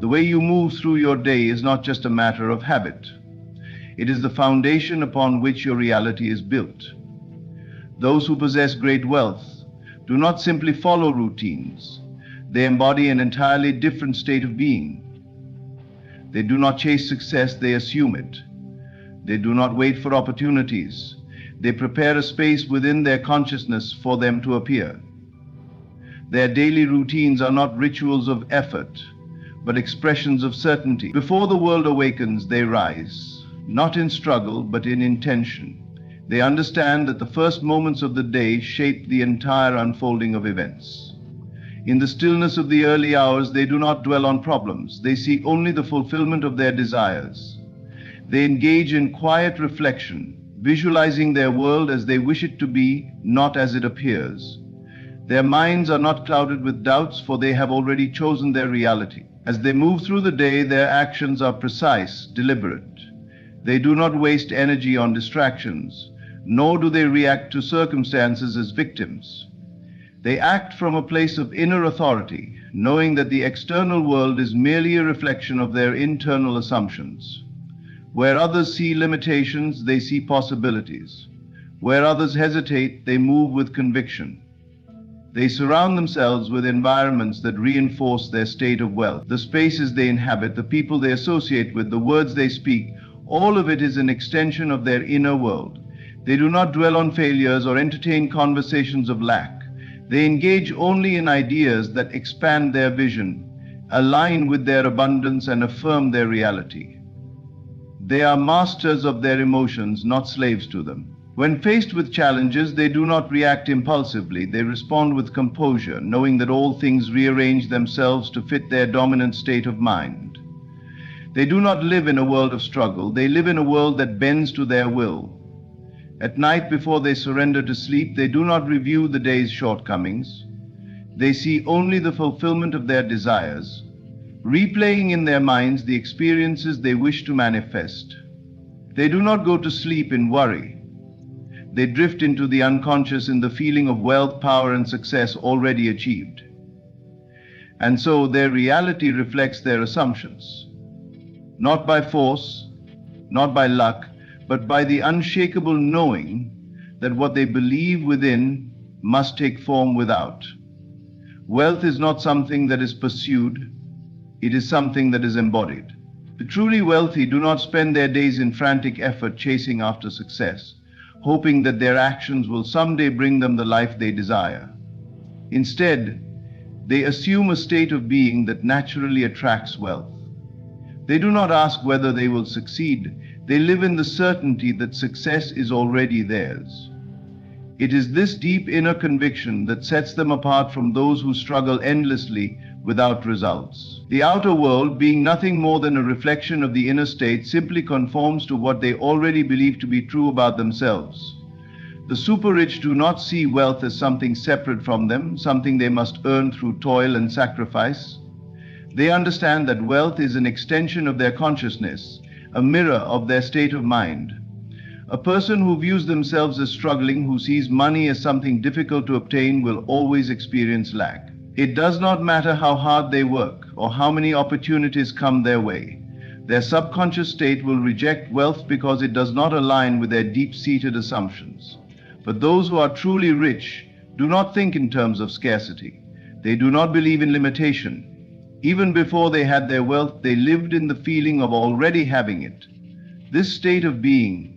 The way you move through your day is not just a matter of habit. It is the foundation upon which your reality is built. Those who possess great wealth do not simply follow routines. They embody an entirely different state of being. They do not chase success, they assume it. They do not wait for opportunities. They prepare a space within their consciousness for them to appear. Their daily routines are not rituals of effort, but expressions of certainty. Before the world awakens, they rise, not in struggle, but in intention. They understand that the first moments of the day shape the entire unfolding of events. In the stillness of the early hours, they do not dwell on problems. They seek only the fulfillment of their desires. They engage in quiet reflection, visualizing their world as they wish it to be, not as it appears. Their minds are not clouded with doubts, for they have already chosen their reality. As they move through the day, their actions are precise, deliberate. They do not waste energy on distractions, nor do they react to circumstances as victims. They act from a place of inner authority, knowing that the external world is merely a reflection of their internal assumptions. Where others see limitations, they see possibilities. Where others hesitate, they move with conviction. They surround themselves with environments that reinforce their state of wealth. The spaces they inhabit, the people they associate with, the words they speak, all of it is an extension of their inner world. They do not dwell on failures or entertain conversations of lack. They engage only in ideas that expand their vision, align with their abundance, and affirm their reality. They are masters of their emotions, not slaves to them. When faced with challenges, they do not react impulsively. They respond with composure, knowing that all things rearrange themselves to fit their dominant state of mind. They do not live in a world of struggle. They live in a world that bends to their will. At night, before they surrender to sleep, they do not review the day's shortcomings. They see only the fulfillment of their desires, replaying in their minds the experiences they wish to manifest. They do not go to sleep in worry. They drift into the unconscious in the feeling of wealth, power, and success already achieved. And so their reality reflects their assumptions. Not by force, not by luck, but by the unshakable knowing that what they believe within must take form without. Wealth is not something that is pursued, it is something that is embodied. The truly wealthy do not spend their days in frantic effort chasing after success, hoping that their actions will someday bring them the life they desire. Instead, they assume a state of being that naturally attracts wealth. They do not ask whether they will succeed. They live in the certainty that success is already theirs. It is this deep inner conviction that sets them apart from those who struggle endlessly without results. The outer world, being nothing more than a reflection of the inner state, simply conforms to what they already believe to be true about themselves. The super-rich do not see wealth as something separate from them, something they must earn through toil and sacrifice. They understand that wealth is an extension of their consciousness, a mirror of their state of mind. A person who views themselves as struggling, who sees money as something difficult to obtain, will always experience lack. It does not matter how hard they work or how many opportunities come their way. Their subconscious state will reject wealth because it does not align with their deep-seated assumptions. But those who are truly rich do not think in terms of scarcity. They do not believe in limitation. Even before they had their wealth, they lived in the feeling of already having it. This state of being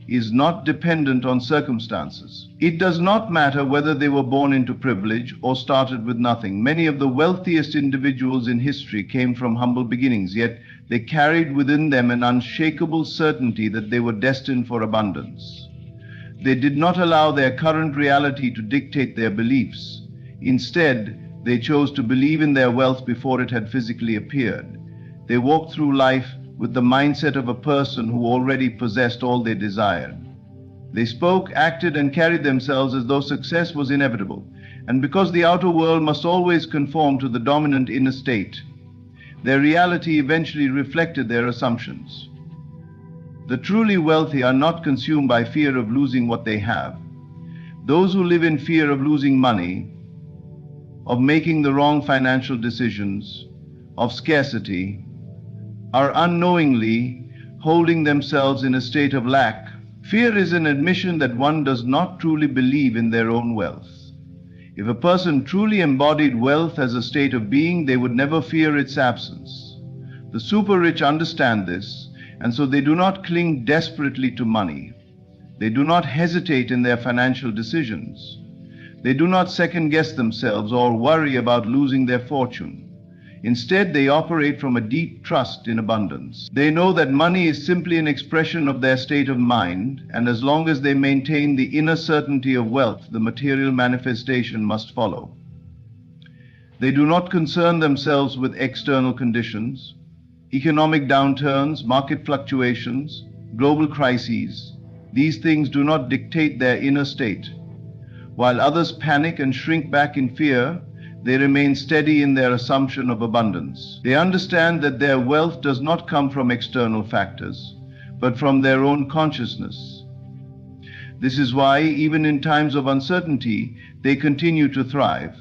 is not dependent on circumstances. It does not matter whether they were born into privilege or started with nothing. Many of the wealthiest individuals in history came from humble beginnings, yet they carried within them an unshakable certainty that they were destined for abundance. They did not allow their current reality to dictate their beliefs. Instead, they chose to believe in their wealth before it had physically appeared. They walked through life with the mindset of a person who already possessed all they desired. They spoke, acted, and carried themselves as though success was inevitable. And because the outer world must always conform to the dominant inner state, their reality eventually reflected their assumptions. The truly wealthy are not consumed by fear of losing what they have. Those who live in fear of losing money, of making the wrong financial decisions, of scarcity, are unknowingly holding themselves in a state of lack. Fear is an admission that one does not truly believe in their own wealth. If a person truly embodied wealth as a state of being, they would never fear its absence. The super rich understand this, and so they do not cling desperately to money. They do not hesitate in their financial decisions. They do not second-guess themselves or worry about losing their fortune. Instead, they operate from a deep trust in abundance. They know that money is simply an expression of their state of mind, and as long as they maintain the inner certainty of wealth, the material manifestation must follow. They do not concern themselves with external conditions, economic downturns, market fluctuations, global crises. These things do not dictate their inner state. While others panic and shrink back in fear, they remain steady in their assumption of abundance. They understand that their wealth does not come from external factors, but from their own consciousness. This is why, even in times of uncertainty, they continue to thrive.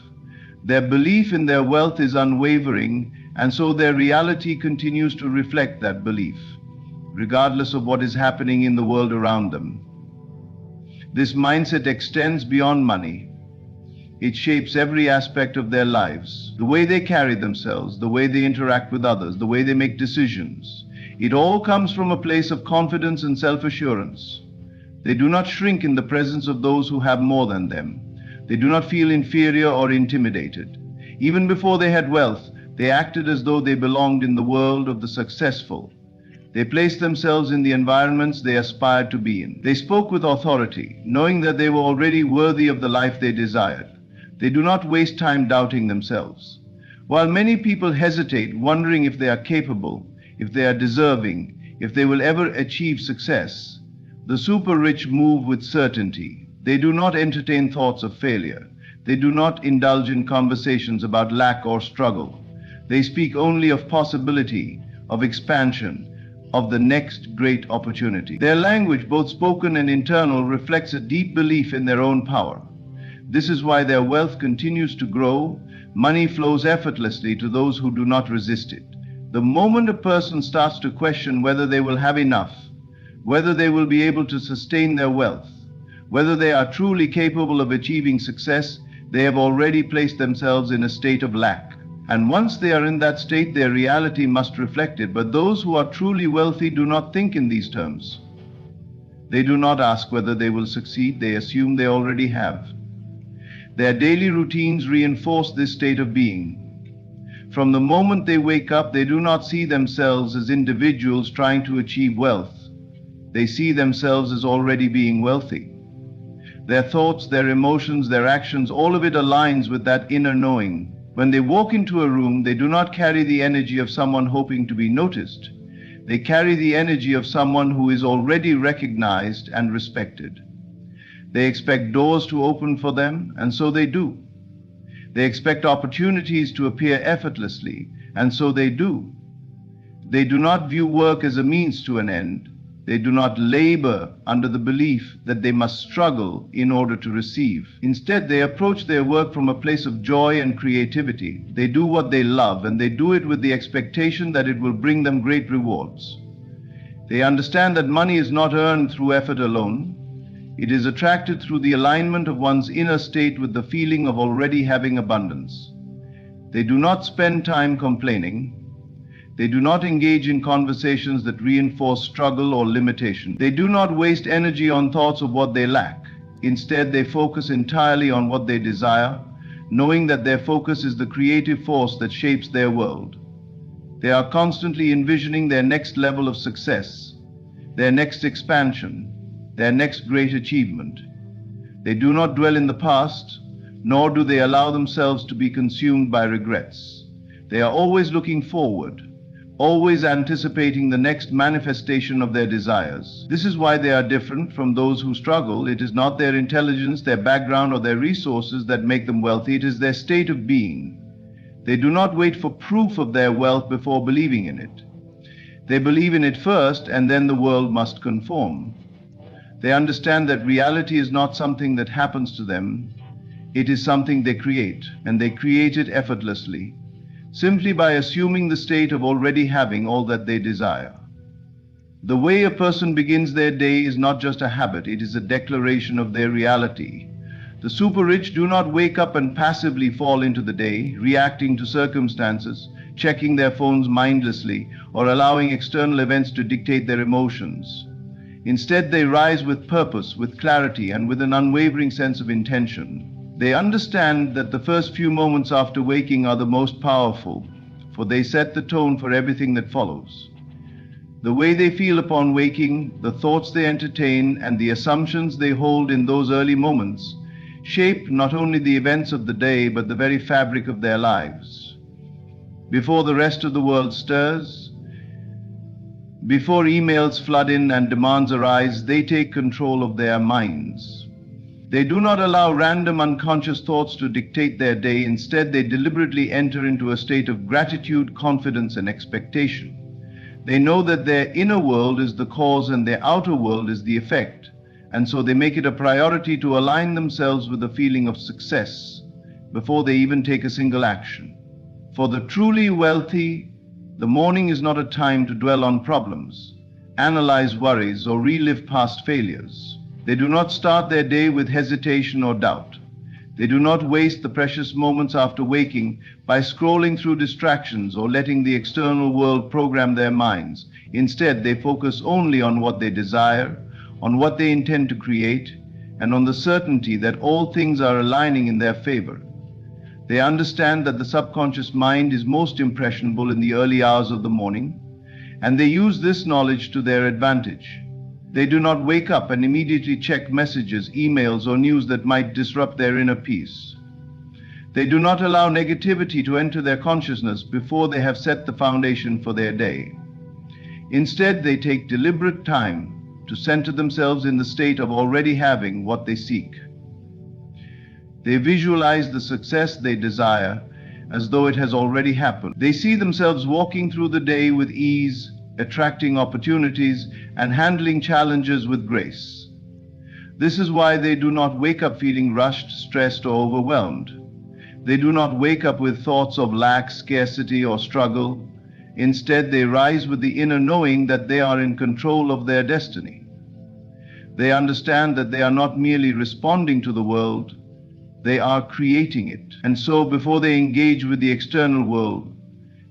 Their belief in their wealth is unwavering, and so their reality continues to reflect that belief, regardless of what is happening in the world around them. This mindset extends beyond money. It shapes every aspect of their lives, the way they carry themselves, the way they interact with others, the way they make decisions. It all comes from a place of confidence and self-assurance. They do not shrink in the presence of those who have more than them. They do not feel inferior or intimidated. Even before they had wealth, they acted as though they belonged in the world of the successful. They placed themselves in the environments they aspired to be in. They spoke with authority, knowing that they were already worthy of the life they desired. They do not waste time doubting themselves. While many people hesitate, wondering if they are capable, if they are deserving, if they will ever achieve success, the super rich move with certainty. They do not entertain thoughts of failure. They do not indulge in conversations about lack or struggle. They speak only of possibility, of expansion, of the next great opportunity. Their language, both spoken and internal, reflects a deep belief in their own power. This is why their wealth continues to grow. Money flows effortlessly to those who do not resist it. The moment a person starts to question whether they will have enough, whether they will be able to sustain their wealth, whether they are truly capable of achieving success, they have already placed themselves in a state of lack. And once they are in that state, their reality must reflect it. But those who are truly wealthy do not think in these terms. They do not ask whether they will succeed. They assume they already have. Their daily routines reinforce this state of being. From the moment they wake up, they do not see themselves as individuals trying to achieve wealth. They see themselves as already being wealthy. Their thoughts, their emotions, their actions, all of it aligns with that inner knowing. When they walk into a room, they do not carry the energy of someone hoping to be noticed. They carry the energy of someone who is already recognized and respected. They expect doors to open for them, and so they do. They expect opportunities to appear effortlessly, and so they do. They do not view work as a means to an end. They do not labor under the belief that they must struggle in order to receive. Instead, they approach their work from a place of joy and creativity. They do what they love, and they do it with the expectation that it will bring them great rewards. They understand that money is not earned through effort alone. It is attracted through the alignment of one's inner state with the feeling of already having abundance. They do not spend time complaining. They do not engage in conversations that reinforce struggle or limitation. They do not waste energy on thoughts of what they lack. Instead, they focus entirely on what they desire, knowing that their focus is the creative force that shapes their world. They are constantly envisioning their next level of success, their next expansion, their next great achievement. They do not dwell in the past, nor do they allow themselves to be consumed by regrets. They are always looking forward, always anticipating the next manifestation of their desires. This is why they are different from those who struggle. It is not their intelligence, their background, or their resources that make them wealthy. It is their state of being. They do not wait for proof of their wealth before believing in it. They believe in it first, and then the world must conform. They understand that reality is not something that happens to them. It is something they create, and they create it effortlessly. simply by assuming the state of already having all that they desire. The way a person begins their day is not just a habit, it is a declaration of their reality. The super-rich do not wake up and passively fall into the day, reacting to circumstances, checking their phones mindlessly, or allowing external events to dictate their emotions. Instead, they rise with purpose, with clarity, and with an unwavering sense of intention. They understand that the first few moments after waking are the most powerful, for they set the tone for everything that follows. The way they feel upon waking, the thoughts they entertain, and the assumptions they hold in those early moments shape not only the events of the day, but the very fabric of their lives. Before the rest of the world stirs, before emails flood in and demands arise, they take control of their minds. They do not allow random unconscious thoughts to dictate their day. Instead, they deliberately enter into a state of gratitude, confidence, and expectation. They know that their inner world is the cause and their outer world is the effect, and so they make it a priority to align themselves with the feeling of success before they even take a single action. For the truly wealthy, the morning is not a time to dwell on problems, analyze worries, or relive past failures. They do not start their day with hesitation or doubt. They do not waste the precious moments after waking by scrolling through distractions or letting the external world program their minds. Instead, they focus only on what they desire, on what they intend to create, and on the certainty that all things are aligning in their favor. They understand that the subconscious mind is most impressionable in the early hours of the morning, and they use this knowledge to their advantage. They do not wake up and immediately check messages, emails, or news that might disrupt their inner peace. They do not allow negativity to enter their consciousness before they have set the foundation for their day. Instead, they take deliberate time to center themselves in the state of already having what they seek. They visualize the success they desire as though it has already happened. They see themselves walking through the day with ease, attracting opportunities, and handling challenges with grace. This is why they do not wake up feeling rushed, stressed, or overwhelmed. They do not wake up with thoughts of lack, scarcity, or struggle. Instead, they rise with the inner knowing that they are in control of their destiny. They understand that they are not merely responding to the world, they are creating it. And so, before they engage with the external world,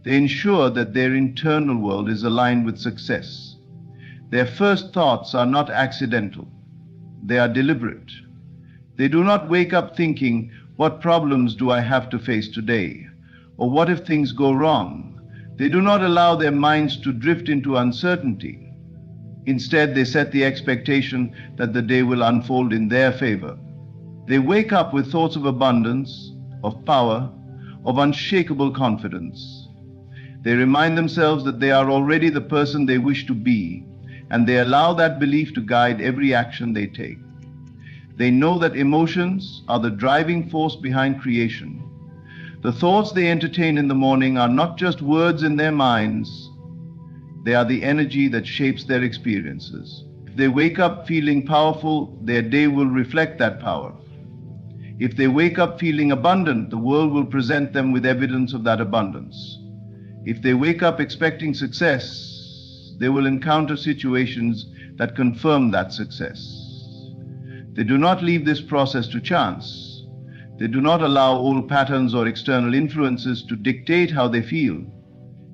they ensure that their internal world is aligned with success. Their first thoughts are not accidental. They are deliberate. They do not wake up thinking, "What problems do I have to face today?" or "What if things go wrong?" They do not allow their minds to drift into uncertainty. Instead, they set the expectation that the day will unfold in their favor. They wake up with thoughts of abundance, of power, of unshakable confidence. They remind themselves that they are already the person they wish to be, and they allow that belief to guide every action they take. They know that emotions are the driving force behind creation. The thoughts they entertain in the morning are not just words in their minds, they are the energy that shapes their experiences. If they wake up feeling powerful, their day will reflect that power. If they wake up feeling abundant, the world will present them with evidence of that abundance. If they wake up expecting success, they will encounter situations that confirm that success. They do not leave this process to chance. They do not allow old patterns or external influences to dictate how they feel.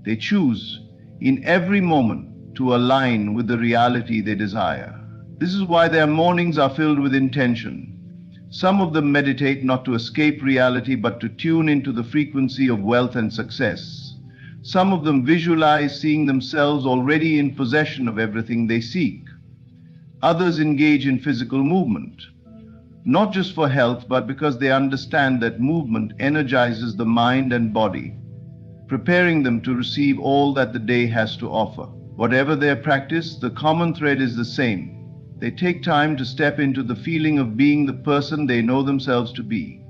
They choose in every moment to align with the reality they desire. This is why their mornings are filled with intention. Some of them meditate not to escape reality, but to tune into the frequency of wealth and success. Some of them visualize seeing themselves already in possession of everything they seek. Others engage in physical movement, not just for health, but because they understand that movement energizes the mind and body, preparing them to receive all that the day has to offer. Whatever their practice, the common thread is the same. They take time to step into the feeling of being the person they know themselves to be.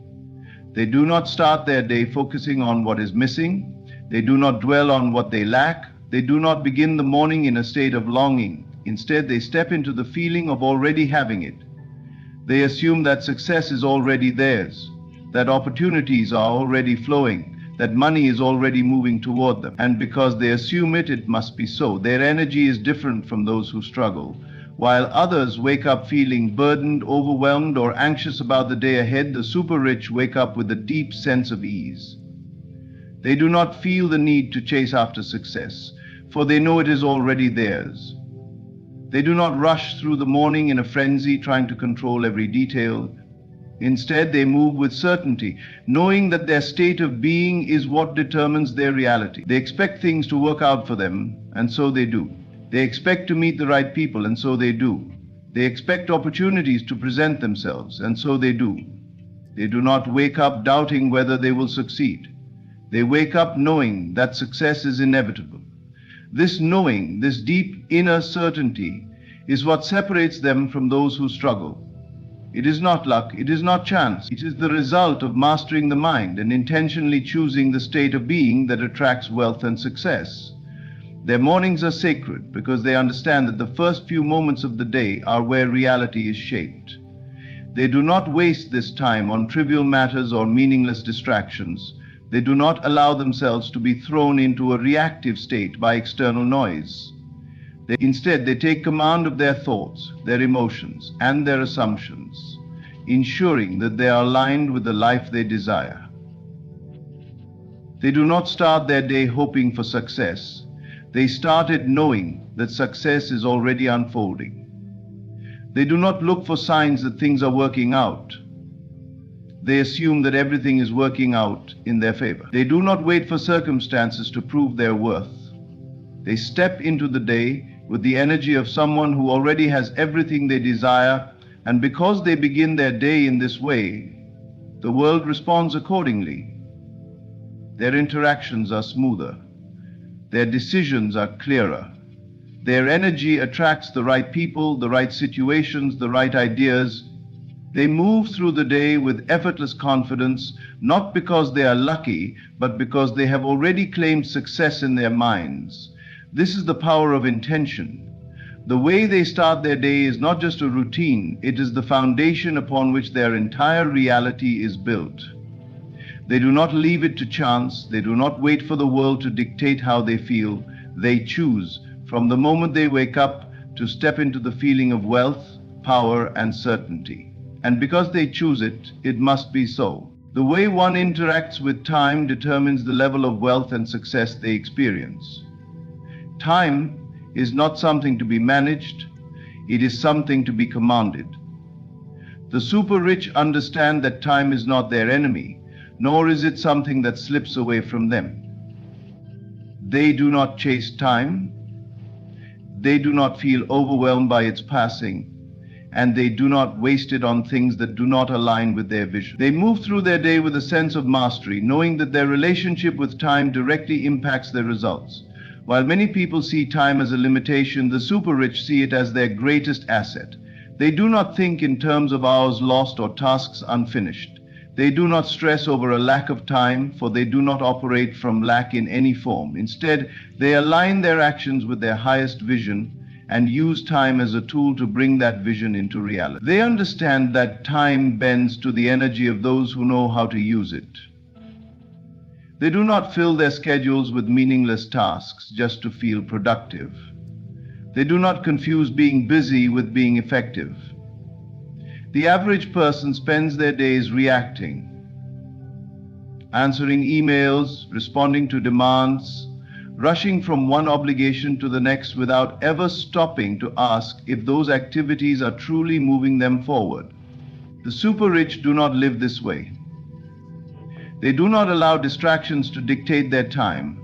They do not start their day focusing on what is missing. They do not dwell on what they lack. They do not begin the morning in a state of longing. Instead, they step into the feeling of already having it. They assume that success is already theirs, that opportunities are already flowing, that money is already moving toward them. And because they assume it, it must be so. Their energy is different from those who struggle. While others wake up feeling burdened, overwhelmed, or anxious about the day ahead, the super rich wake up with a deep sense of ease. They do not feel the need to chase after success, for they know it is already theirs. They do not rush through the morning in a frenzy trying to control every detail. Instead, they move with certainty, knowing that their state of being is what determines their reality. They expect things to work out for them, and so they do. They expect to meet the right people, and so they do. They expect opportunities to present themselves, and so they do. They do not wake up doubting whether they will succeed. They wake up knowing that success is inevitable. This knowing, this deep inner certainty, is what separates them from those who struggle. It is not luck, it is not chance. It is the result of mastering the mind and intentionally choosing the state of being that attracts wealth and success. Their mornings are sacred because they understand that the first few moments of the day are where reality is shaped. They do not waste this time on trivial matters or meaningless distractions. They do not allow themselves to be thrown into a reactive state by external noise. Instead, they take command of their thoughts, their emotions, and their assumptions, ensuring that they are aligned with the life they desire. They do not start their day hoping for success. They start it knowing that success is already unfolding. They do not look for signs that things are working out. They assume that everything is working out in their favor. They do not wait for circumstances to prove their worth. They step into the day with the energy of someone who already has everything they desire, and because they begin their day in this way, the world responds accordingly. Their interactions are smoother. Their decisions are clearer. Their energy attracts the right people, the right situations, the right ideas. They move through the day with effortless confidence, not because they are lucky, but because they have already claimed success in their minds. This is the power of intention. The way they start their day is not just a routine, it is the foundation upon which their entire reality is built. They do not leave it to chance. They do not wait for the world to dictate how they feel. They choose, from the moment they wake up, to step into the feeling of wealth, power, and certainty. And because they choose it, it must be so. The way one interacts with time determines the level of wealth and success they experience. Time is not something to be managed, it is something to be commanded. The super rich understand that time is not their enemy, nor is it something that slips away from them. They do not chase time, they do not feel overwhelmed by its passing, and they do not waste it on things that do not align with their vision. They move through their day with a sense of mastery, knowing that their relationship with time directly impacts their results. While many people see time as a limitation, the super rich see it as their greatest asset. They do not think in terms of hours lost or tasks unfinished. They do not stress over a lack of time, for they do not operate from lack in any form. Instead, they align their actions with their highest vision and use time as a tool to bring that vision into reality. They understand that time bends to the energy of those who know how to use it. They do not fill their schedules with meaningless tasks just to feel productive. They do not confuse being busy with being effective. The average person spends their days reacting, answering emails, responding to demands, rushing from one obligation to the next without ever stopping to ask if those activities are truly moving them forward. The super rich do not live this way. They do not allow distractions to dictate their time.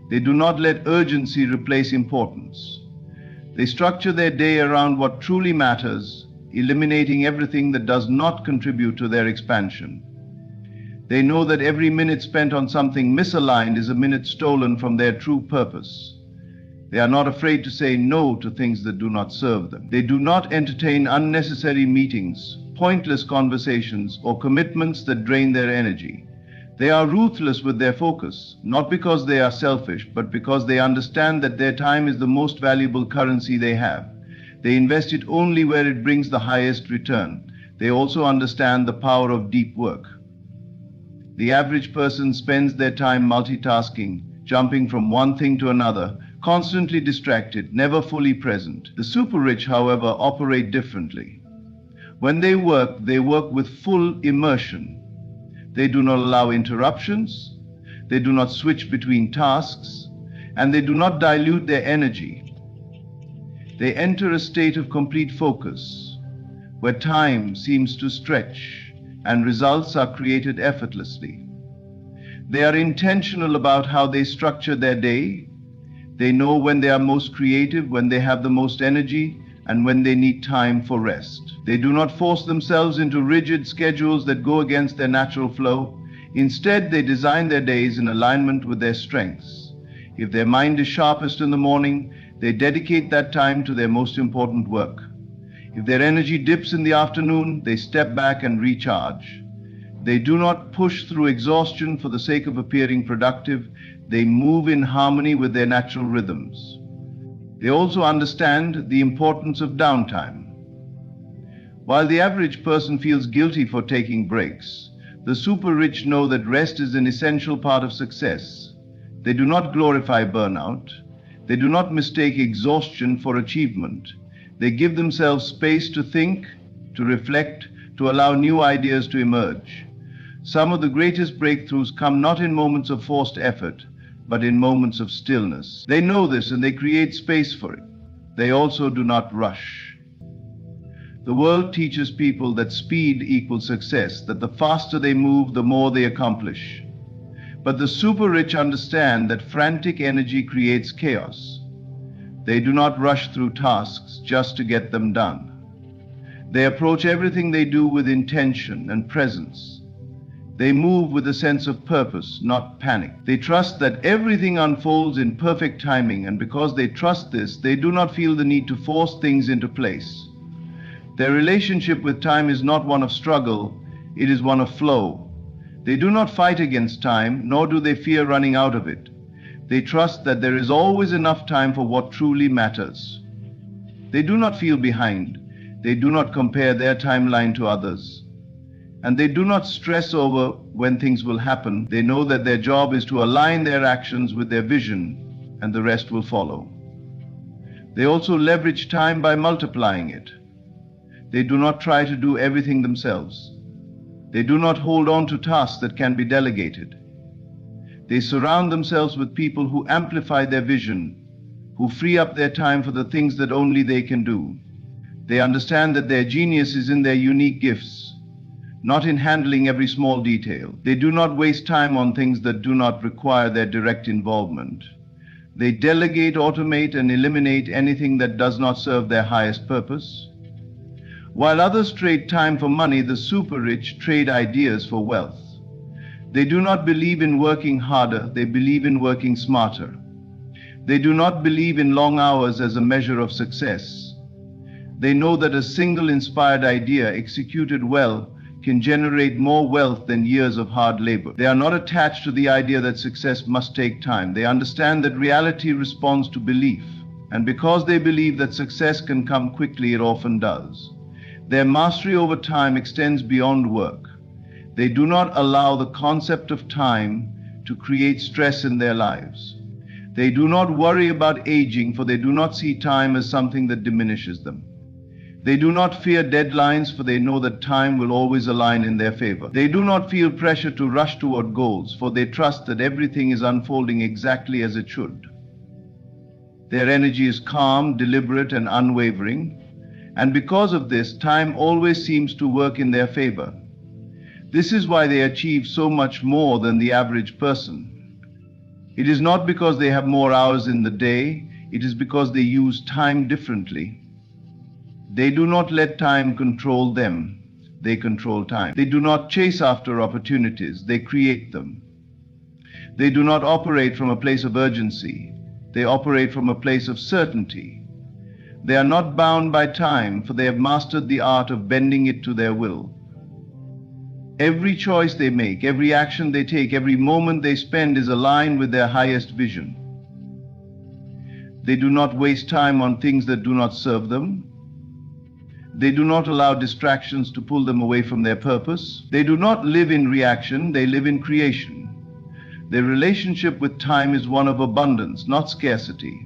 They do not let urgency replace importance. They structure their day around what truly matters, eliminating everything that does not contribute to their expansion. They know that every minute spent on something misaligned is a minute stolen from their true purpose. They are not afraid to say no to things that do not serve them. They do not entertain unnecessary meetings, pointless conversations, or commitments that drain their energy. They are ruthless with their focus, not because they are selfish, but because they understand that their time is the most valuable currency they have. They invest it only where it brings the highest return. They also understand the power of deep work. The average person spends their time multitasking, jumping from one thing to another, constantly distracted, never fully present. The super rich, however, operate differently. When they work with full immersion. They do not allow interruptions, they do not switch between tasks, and they do not dilute their energy. They enter a state of complete focus, where time seems to stretch and results are created effortlessly. They are intentional about how they structure their day. They know when they are most creative, when they have the most energy, and when they need time for rest. They do not force themselves into rigid schedules that go against their natural flow. Instead, they design their days in alignment with their strengths. If their mind is sharpest in the morning, they dedicate that time to their most important work. If their energy dips in the afternoon, they step back and recharge. They do not push through exhaustion for the sake of appearing productive. They move in harmony with their natural rhythms. They also understand the importance of downtime. While the average person feels guilty for taking breaks, the super rich know that rest is an essential part of success. They do not glorify burnout. They do not mistake exhaustion for achievement. They give themselves space to think, to reflect, to allow new ideas to emerge. Some of the greatest breakthroughs come not in moments of forced effort, but in moments of stillness. They know this and they create space for it. They also do not rush. The world teaches people that speed equals success, that the faster they move, the more they accomplish. But the super rich understand that frantic energy creates chaos. They do not rush through tasks just to get them done. They approach everything they do with intention and presence. They move with a sense of purpose, not panic. They trust that everything unfolds in perfect timing, and because they trust this, they do not feel the need to force things into place. Their relationship with time is not one of struggle, it is one of flow. They do not fight against time, nor do they fear running out of it. They trust that there is always enough time for what truly matters. They do not feel behind. They do not compare their timeline to others. And they do not stress over when things will happen. They know that their job is to align their actions with their vision, and the rest will follow. They also leverage time by multiplying it. They do not try to do everything themselves. They do not hold on to tasks that can be delegated. They surround themselves with people who amplify their vision, who free up their time for the things that only they can do. They understand that their genius is in their unique gifts, not in handling every small detail. They do not waste time on things that do not require their direct involvement. They delegate, automate, and eliminate anything that does not serve their highest purpose. While others trade time for money, the super rich trade ideas for wealth. They do not believe in working harder, they believe in working smarter. They do not believe in long hours as a measure of success. They know that a single inspired idea executed well can generate more wealth than years of hard labor. They are not attached to the idea that success must take time. They understand that reality responds to belief. And because they believe that success can come quickly, it often does. Their mastery over time extends beyond work. They do not allow the concept of time to create stress in their lives. They do not worry about aging, for they do not see time as something that diminishes them. They do not fear deadlines, for they know that time will always align in their favor. They do not feel pressure to rush toward goals, for they trust that everything is unfolding exactly as it should. Their energy is calm, deliberate, and unwavering, and because of this, time always seems to work in their favor. This is why they achieve so much more than the average person. It is not because they have more hours in the day, it is because they use time differently. They do not let time control them, they control time. They do not chase after opportunities, they create them. They do not operate from a place of urgency, they operate from a place of certainty. They are not bound by time, for they have mastered the art of bending it to their will. Every choice they make, every action they take, every moment they spend is aligned with their highest vision. They do not waste time on things that do not serve them. They do not allow distractions to pull them away from their purpose. They do not live in reaction, they live in creation. Their relationship with time is one of abundance, not scarcity.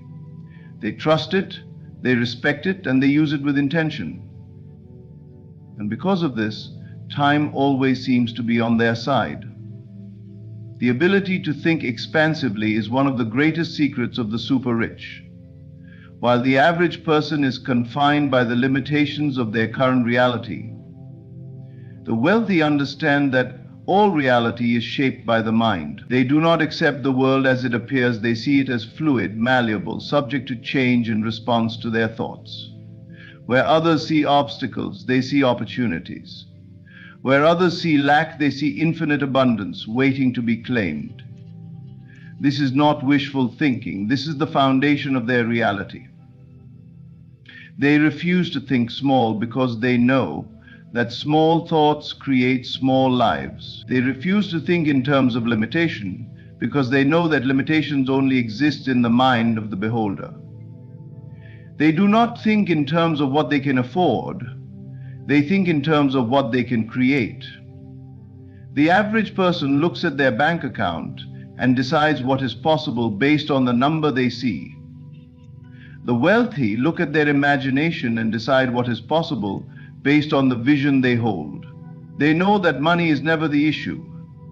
They trust it, they respect it, and they use it with intention. And because of this, time always seems to be on their side. The ability to think expansively is one of the greatest secrets of the super rich. While the average person is confined by the limitations of their current reality, the wealthy understand that all reality is shaped by the mind. They do not accept the world as it appears. They see it as fluid, malleable, subject to change in response to their thoughts. Where others see obstacles, they see opportunities. Where others see lack, they see infinite abundance waiting to be claimed. This is not wishful thinking. This is the foundation of their reality. They refuse to think small because they know that small thoughts create small lives. They refuse to think in terms of limitation because they know that limitations only exist in the mind of the beholder. They do not think in terms of what they can afford. They think in terms of what they can create. The average person looks at their bank account and decides what is possible based on the number they see. The wealthy look at their imagination and decide what is possible based on the vision they hold. They know that money is never the issue.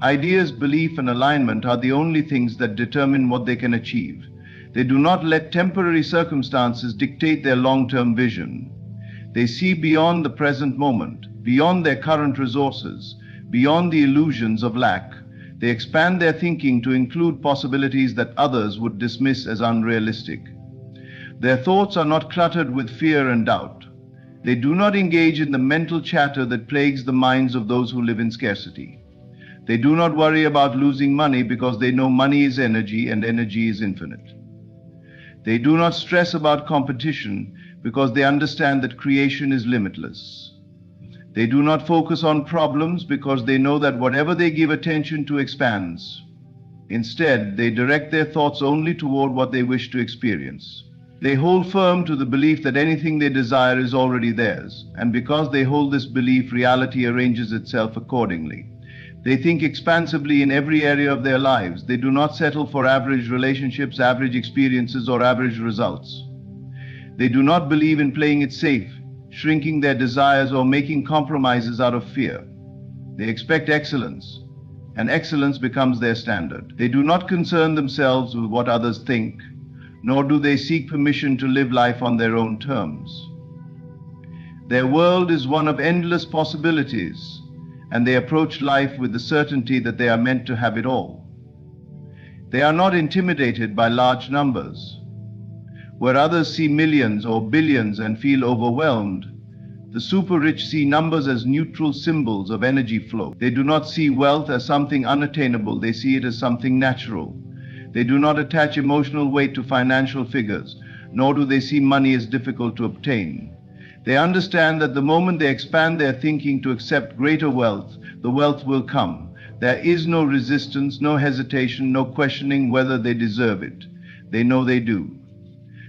Ideas, belief, and alignment are the only things that determine what they can achieve. They do not let temporary circumstances dictate their long-term vision. They see beyond the present moment, beyond their current resources, beyond the illusions of lack. They expand their thinking to include possibilities that others would dismiss as unrealistic. Their thoughts are not cluttered with fear and doubt. They do not engage in the mental chatter that plagues the minds of those who live in scarcity. They do not worry about losing money because they know money is energy and energy is infinite. They do not stress about competition because they understand that creation is limitless. They do not focus on problems because they know that whatever they give attention to expands. Instead, they direct their thoughts only toward what they wish to experience. They hold firm to the belief that anything they desire is already theirs, and because they hold this belief, reality arranges itself accordingly. They think expansively in every area of their lives. They do not settle for average relationships, average experiences, or average results. They do not believe in playing it safe, shrinking their desires, or making compromises out of fear. They expect excellence, and excellence becomes their standard. They do not concern themselves with what others think, nor do they seek permission to live life on their own terms. Their world is one of endless possibilities, and they approach life with the certainty that they are meant to have it all. They are not intimidated by large numbers. Where others see millions or billions and feel overwhelmed, the super rich see numbers as neutral symbols of energy flow. They do not see wealth as something unattainable, they see it as something natural. They do not attach emotional weight to financial figures, nor do they see money as difficult to obtain. They understand that the moment they expand their thinking to accept greater wealth, the wealth will come. There is no resistance, no hesitation, no questioning whether they deserve it. They know they do.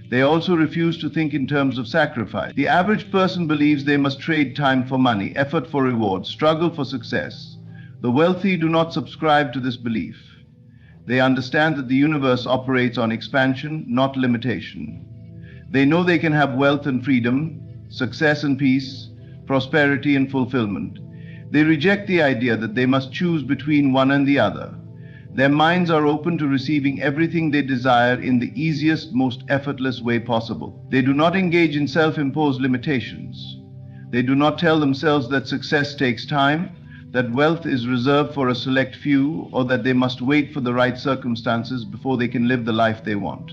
They also refuse to think in terms of sacrifice. The average person believes they must trade time for money, effort for reward, struggle for success. The wealthy do not subscribe to this belief. They understand that the universe operates on expansion, not limitation. They know they can have wealth and freedom, success and peace, prosperity and fulfillment. They reject the idea that they must choose between one and the other. Their minds are open to receiving everything they desire in the easiest, most effortless way possible. They do not engage in self-imposed limitations. They do not tell themselves that success takes time, that wealth is reserved for a select few, or that they must wait for the right circumstances before they can live the life they want.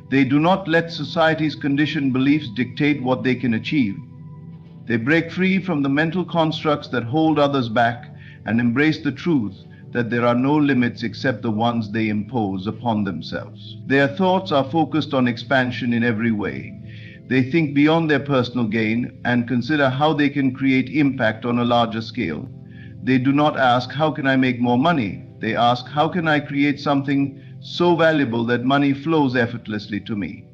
They do not let society's conditioned beliefs dictate what they can achieve. They break free from the mental constructs that hold others back and embrace the truth that there are no limits except the ones they impose upon themselves. Their thoughts are focused on expansion in every way. They think beyond their personal gain and consider how they can create impact on a larger scale. They do not ask, how can I make more money? They ask, how can I create something so valuable that money flows effortlessly to me?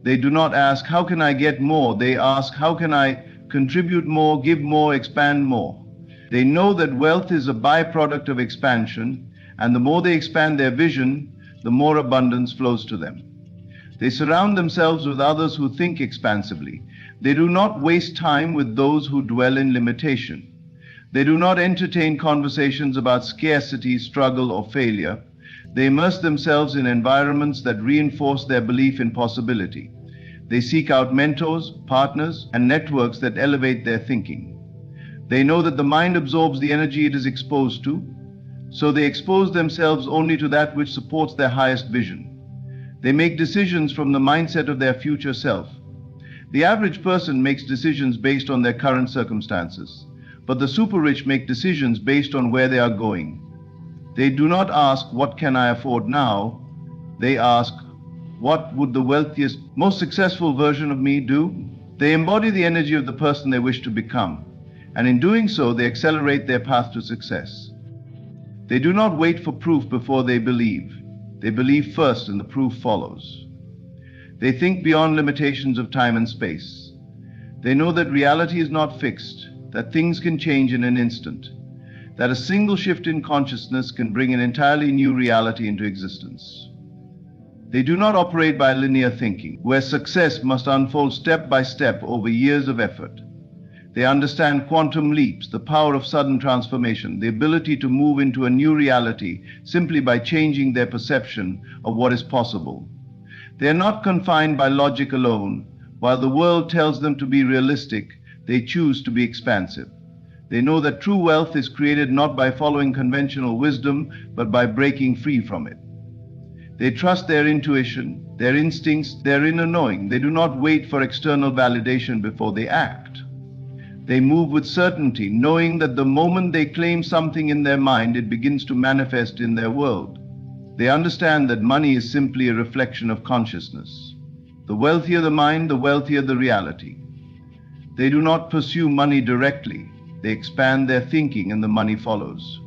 They do not ask, how can I get more? They ask, how can I contribute more, give more, expand more. They know that wealth is a byproduct of expansion, and the more they expand their vision, the more abundance flows to them. They surround themselves with others who think expansively. They do not waste time with those who dwell in limitation. They do not entertain conversations about scarcity, struggle, or failure. They immerse themselves in environments that reinforce their belief in possibility. They seek out mentors, partners, and networks that elevate their thinking. They know that the mind absorbs the energy it is exposed to, so they expose themselves only to that which supports their highest vision. They make decisions from the mindset of their future self. The average person makes decisions based on their current circumstances, but the super-rich make decisions based on where they are going. They do not ask, "What can I afford now?" They ask, "What would the wealthiest, most successful version of me do?" They embody the energy of the person they wish to become, and in doing so, they accelerate their path to success. They do not wait for proof before they believe. They believe first and the proof follows. They think beyond limitations of time and space. They know that reality is not fixed, that things can change in an instant, that a single shift in consciousness can bring an entirely new reality into existence. They do not operate by linear thinking, where success must unfold step by step over years of effort. They understand quantum leaps, the power of sudden transformation, the ability to move into a new reality simply by changing their perception of what is possible. They are not confined by logic alone. While the world tells them to be realistic, they choose to be expansive. They know that true wealth is created not by following conventional wisdom, but by breaking free from it. They trust their intuition, their instincts, their inner knowing. They do not wait for external validation before they act. They move with certainty, knowing that the moment they claim something in their mind, it begins to manifest in their world. They understand that money is simply a reflection of consciousness. The wealthier the mind, the wealthier the reality. They do not pursue money directly. They expand their thinking and the money follows.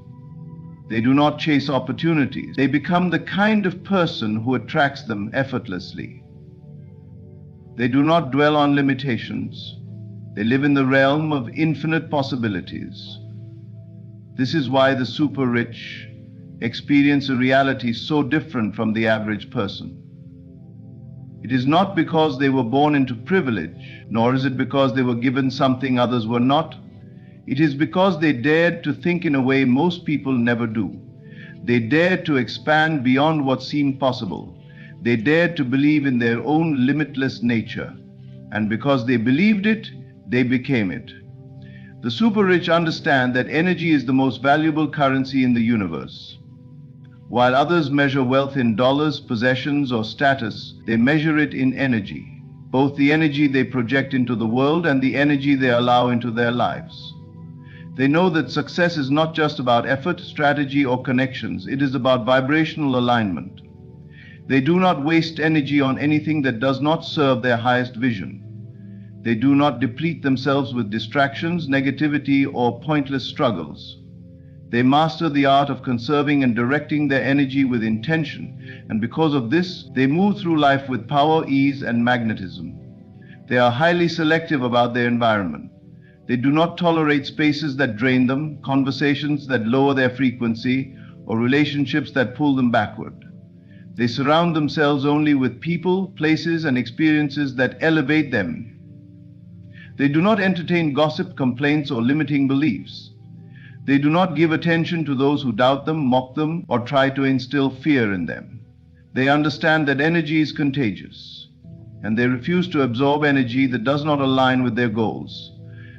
They do not chase opportunities. They become the kind of person who attracts them effortlessly. They do not dwell on limitations. They live in the realm of infinite possibilities. This is why the super rich experience a reality so different from the average person. It is not because they were born into privilege, nor is it because they were given something others were not. It is because they dared to think in a way most people never do. They dared to expand beyond what seemed possible. They dared to believe in their own limitless nature. And because they believed it, they became it. The super rich understand that energy is the most valuable currency in the universe. While others measure wealth in dollars, possessions, or status, they measure it in energy, both the energy they project into the world and the energy they allow into their lives. They know that success is not just about effort, strategy, or connections. It is about vibrational alignment. They do not waste energy on anything that does not serve their highest vision. They do not deplete themselves with distractions, negativity, or pointless struggles. They master the art of conserving and directing their energy with intention, and because of this, they move through life with power, ease, and magnetism. They are highly selective about their environment. They do not tolerate spaces that drain them, conversations that lower their frequency, or relationships that pull them backward. They surround themselves only with people, places, and experiences that elevate them. They do not entertain gossip, complaints, or limiting beliefs. They do not give attention to those who doubt them, mock them, or try to instill fear in them. They understand that energy is contagious, and they refuse to absorb energy that does not align with their goals.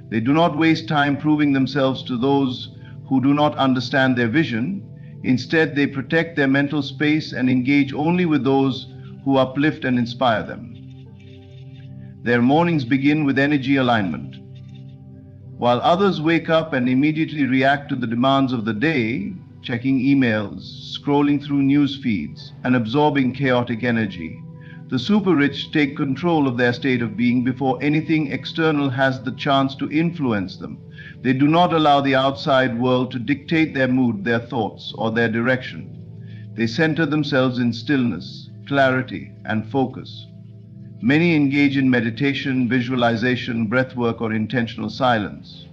They do not waste time proving themselves to those who do not understand their vision. Instead, they protect their mental space and engage only with those who uplift and inspire them. Their mornings begin with energy alignment. While others wake up and immediately react to the demands of the day, checking emails, scrolling through news feeds, and absorbing chaotic energy, the super-rich take control of their state of being before anything external has the chance to influence them. They do not allow the outside world to dictate their mood, their thoughts, or their direction. They center themselves in stillness, clarity, and focus. Many engage in meditation, visualization, breathwork, or intentional silence.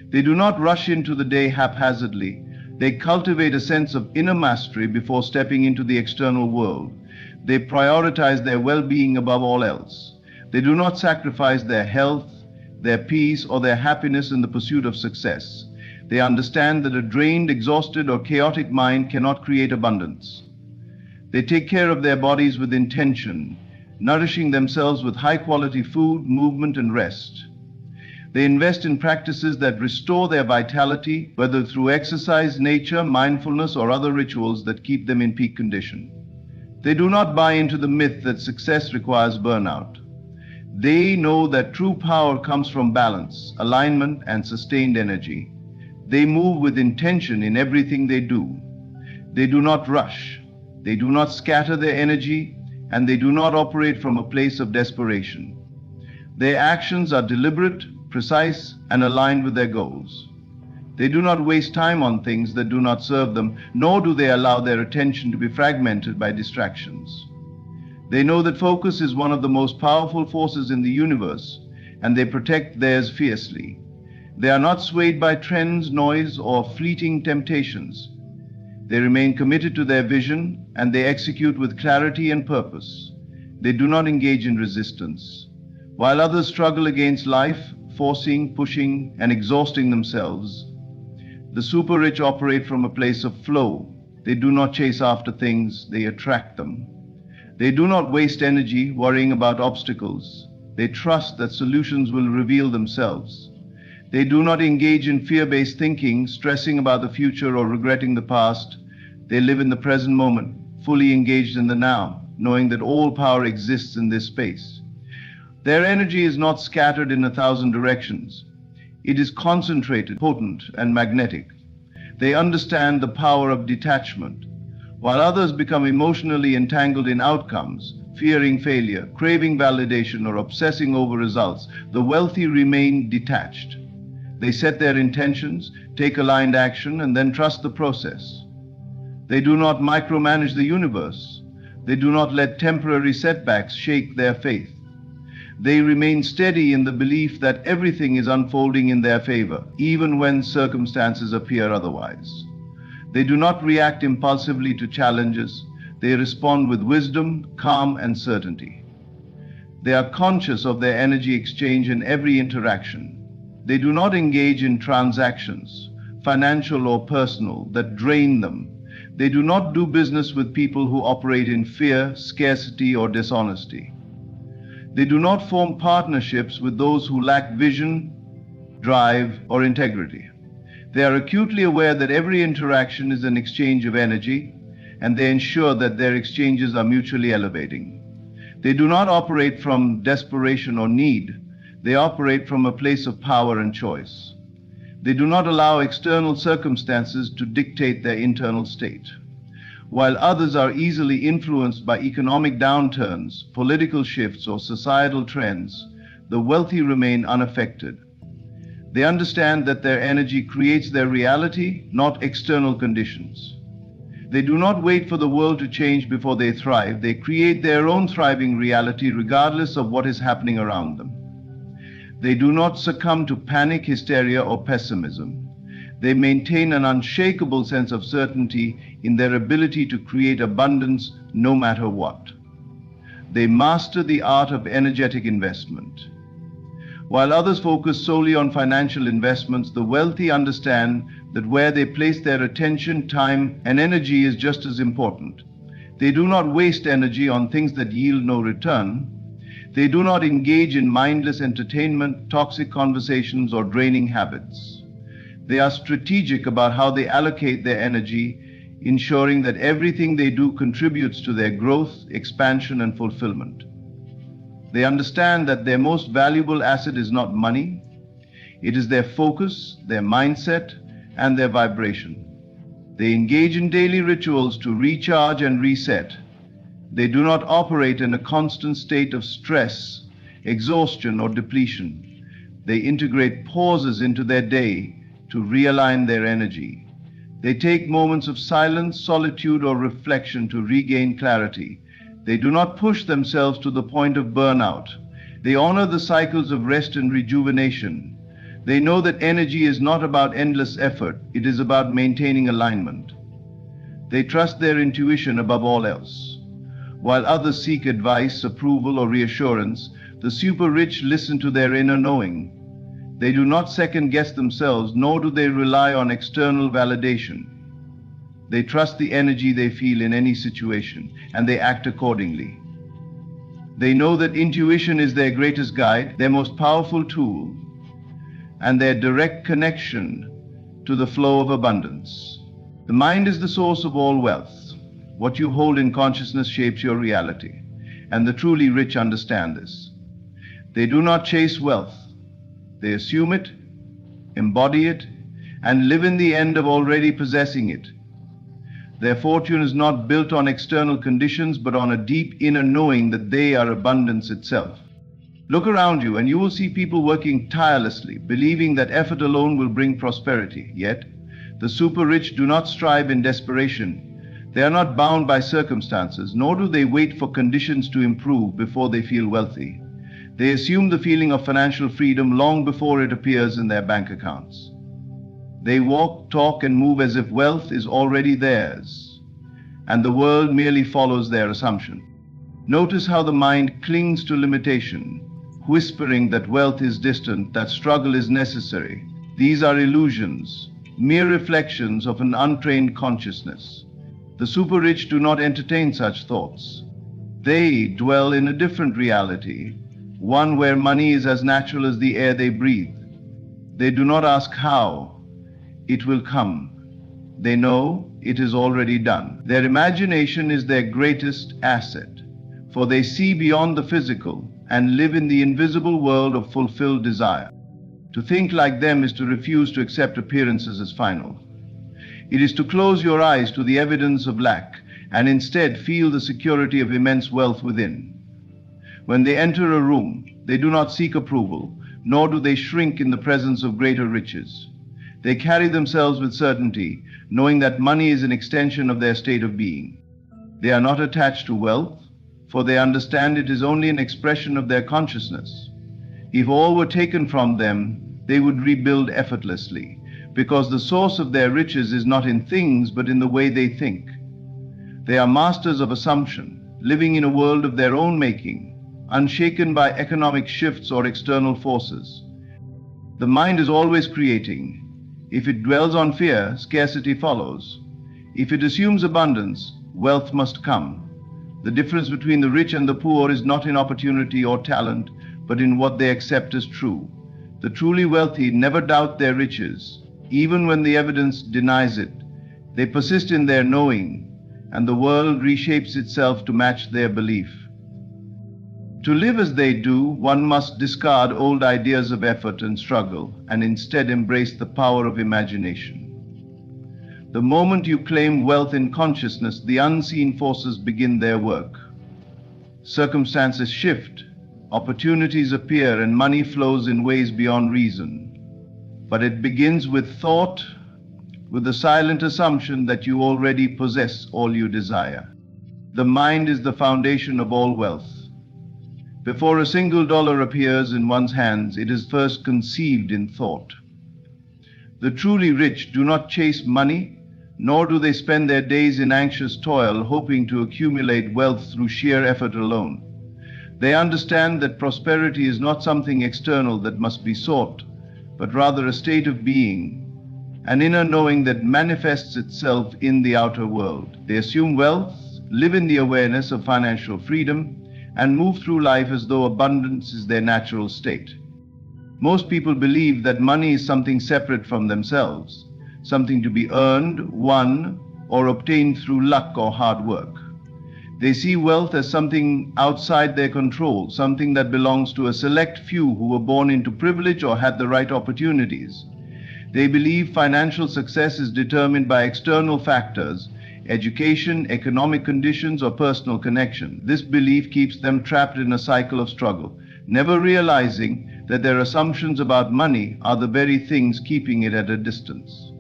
They do not rush into the day haphazardly. They cultivate a sense of inner mastery before stepping into the external world. They prioritize their well-being above all else. They do not sacrifice their health, their peace, or their happiness in the pursuit of success. They understand that a drained, exhausted, or chaotic mind cannot create abundance. They take care of their bodies with intention, nourishing themselves with high-quality food, movement, and rest. They invest in practices that restore their vitality, whether through exercise, nature, mindfulness, or other rituals that keep them in peak condition. They do not buy into the myth that success requires burnout. They know that true power comes from balance, alignment, and sustained energy. They move with intention in everything they do. They do not rush. They do not scatter their energy, and they do not operate from a place of desperation. Their actions are deliberate, precise, and aligned with their goals. They do not waste time on things that do not serve them, nor do they allow their attention to be fragmented by distractions. They know that focus is one of the most powerful forces in the universe, and they protect theirs fiercely. They are not swayed by trends, noise, or fleeting temptations. They remain committed to their vision, and they execute with clarity and purpose. They do not engage in resistance. While others struggle against life, forcing, pushing, and exhausting themselves, the super-rich operate from a place of flow. They do not chase after things, they attract them. They do not waste energy worrying about obstacles. They trust that solutions will reveal themselves. They do not engage in fear-based thinking, stressing about the future or regretting the past. They live in the present moment, fully engaged in the now, knowing that all power exists in this space. Their energy is not scattered in 1,000 directions. It is concentrated, potent, and magnetic. They understand the power of detachment. While others become emotionally entangled in outcomes, fearing failure, craving validation, or obsessing over results, the wealthy remain detached. They set their intentions, take aligned action, and then trust the process. They do not micromanage the universe. They do not let temporary setbacks shake their faith. They remain steady in the belief that everything is unfolding in their favor, even when circumstances appear otherwise. They do not react impulsively to challenges. They respond with wisdom, calm, and certainty. They are conscious of their energy exchange in every interaction. They do not engage in transactions, financial or personal, that drain them. They do not do business with people who operate in fear, scarcity, or dishonesty. They do not form partnerships with those who lack vision, drive, or integrity. They are acutely aware that every interaction is an exchange of energy, and they ensure that their exchanges are mutually elevating. They do not operate from desperation or need. They operate from a place of power and choice. They do not allow external circumstances to dictate their internal state. While others are easily influenced by economic downturns, political shifts, or societal trends, the wealthy remain unaffected. They understand that their energy creates their reality, not external conditions. They do not wait for the world to change before they thrive. They create their own thriving reality regardless of what is happening around them. They do not succumb to panic, hysteria, or pessimism. They maintain an unshakable sense of certainty in their ability to create abundance no matter what. They master the art of energetic investment. While others focus solely on financial investments, the wealthy understand that where they place their attention, time, and energy is just as important. They do not waste energy on things that yield no return. They do not engage in mindless entertainment, toxic conversations, or draining habits. They are strategic about how they allocate their energy, ensuring that everything they do contributes to their growth, expansion, and fulfillment. They understand that their most valuable asset is not money. It is their focus, their mindset, and their vibration. They engage in daily rituals to recharge and reset. They do not operate in a constant state of stress, exhaustion, or depletion. They integrate pauses into their day to realign their energy. They take moments of silence, solitude, or reflection to regain clarity. They do not push themselves to the point of burnout. They honor the cycles of rest and rejuvenation. They know that energy is not about endless effort, it is about maintaining alignment. They trust their intuition above all else. While others seek advice, approval, or reassurance, the super-rich listen to their inner knowing. They do not second-guess themselves, nor do they rely on external validation. They trust the energy they feel in any situation, and they act accordingly. They know that intuition is their greatest guide, their most powerful tool, and their direct connection to the flow of abundance. The mind is the source of all wealth. What you hold in consciousness shapes your reality, and the truly rich understand this. They do not chase wealth. They assume it, embody it, and live in the end of already possessing it. Their fortune is not built on external conditions, but on a deep inner knowing that they are abundance itself. Look around you and you will see people working tirelessly, believing that effort alone will bring prosperity. Yet, the super-rich do not strive in desperation. They are not bound by circumstances, nor do they wait for conditions to improve before they feel wealthy. They assume the feeling of financial freedom long before it appears in their bank accounts. They walk, talk, and move as if wealth is already theirs, and the world merely follows their assumption. Notice how the mind clings to limitation, whispering that wealth is distant, that struggle is necessary. These are illusions, mere reflections of an untrained consciousness. The super-rich do not entertain such thoughts. They dwell in a different reality, one where money is as natural as the air they breathe. They do not ask how it will come. They know it is already done. Their imagination is their greatest asset, for they see beyond the physical and live in the invisible world of fulfilled desire. To think like them is to refuse to accept appearances as final. It is to close your eyes to the evidence of lack and instead feel the security of immense wealth within. When they enter a room, they do not seek approval, nor do they shrink in the presence of greater riches. They carry themselves with certainty, knowing that money is an extension of their state of being. They are not attached to wealth, for they understand it is only an expression of their consciousness. If all were taken from them, they would rebuild effortlessly, because the source of their riches is not in things, but in the way they think. They are masters of assumption, living in a world of their own making, unshaken by economic shifts or external forces. The mind is always creating. If it dwells on fear, scarcity follows. If it assumes abundance, wealth must come. The difference between the rich and the poor is not in opportunity or talent, but in what they accept as true. The truly wealthy never doubt their riches, even when the evidence denies it. They persist in their knowing, and the world reshapes itself to match their belief. To live as they do, one must discard old ideas of effort and struggle and instead embrace the power of imagination. The moment you claim wealth in consciousness, the unseen forces begin their work. Circumstances shift, opportunities appear, and money flows in ways beyond reason. But it begins with thought, with the silent assumption that you already possess all you desire. The mind is the foundation of all wealth. Before a single dollar appears in one's hands, it is first conceived in thought. The truly rich do not chase money, nor do they spend their days in anxious toil, hoping to accumulate wealth through sheer effort alone. They understand that prosperity is not something external that must be sought, but rather a state of being, an inner knowing that manifests itself in the outer world. They assume wealth, live in the awareness of financial freedom, and move through life as though abundance is their natural state. Most people believe that money is something separate from themselves, something to be earned, won, or obtained through luck or hard work. They see wealth as something outside their control, something that belongs to a select few who were born into privilege or had the right opportunities. They believe financial success is determined by external factors, education, economic conditions, or personal connection. This belief keeps them trapped in a cycle of struggle, never realizing that their assumptions about money are the very things keeping it at a distance.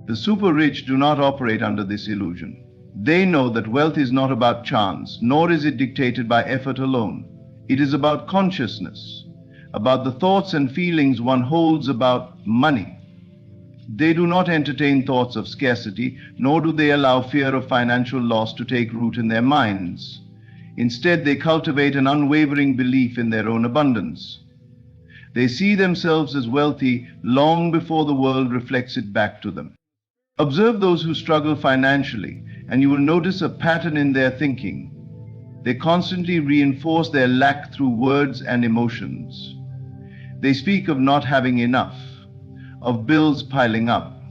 The super-rich do not operate under this illusion. They know that wealth is not about chance, nor is it dictated by effort alone. It is about consciousness, about the thoughts and feelings one holds about money. They do not entertain thoughts of scarcity, nor do they allow fear of financial loss to take root in their minds. Instead, they cultivate an unwavering belief in their own abundance. They see themselves as wealthy long before the world reflects it back to them. Observe those who struggle financially, and you will notice a pattern in their thinking. They constantly reinforce their lack through words and emotions. They speak of not having enough, of bills piling up,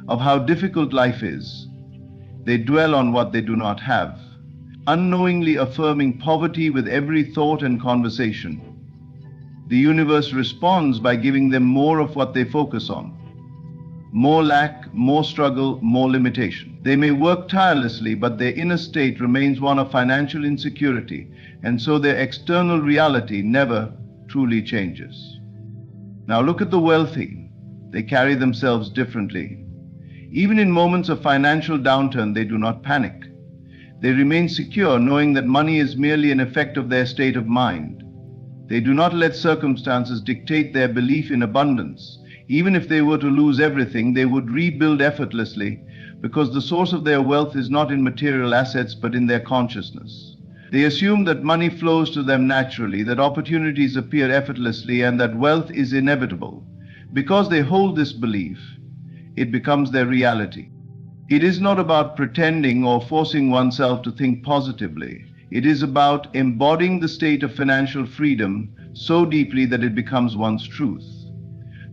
of how difficult life is. They dwell on what they do not have, unknowingly affirming poverty with every thought and conversation. The universe responds by giving them more of what they focus on. More lack, more struggle, more limitation. They may work tirelessly, but their inner state remains one of financial insecurity, and so their external reality never truly changes. Now look at the wealthy. They carry themselves differently. Even in moments of financial downturn, they do not panic. They remain secure, knowing that money is merely an effect of their state of mind. They do not let circumstances dictate their belief in abundance. Even if they were to lose everything, they would rebuild effortlessly, because the source of their wealth is not in material assets but in their consciousness. They assume that money flows to them naturally, that opportunities appear effortlessly, and that wealth is inevitable. Because they hold this belief, it becomes their reality. It is not about pretending or forcing oneself to think positively. It is about embodying the state of financial freedom so deeply that it becomes one's truth.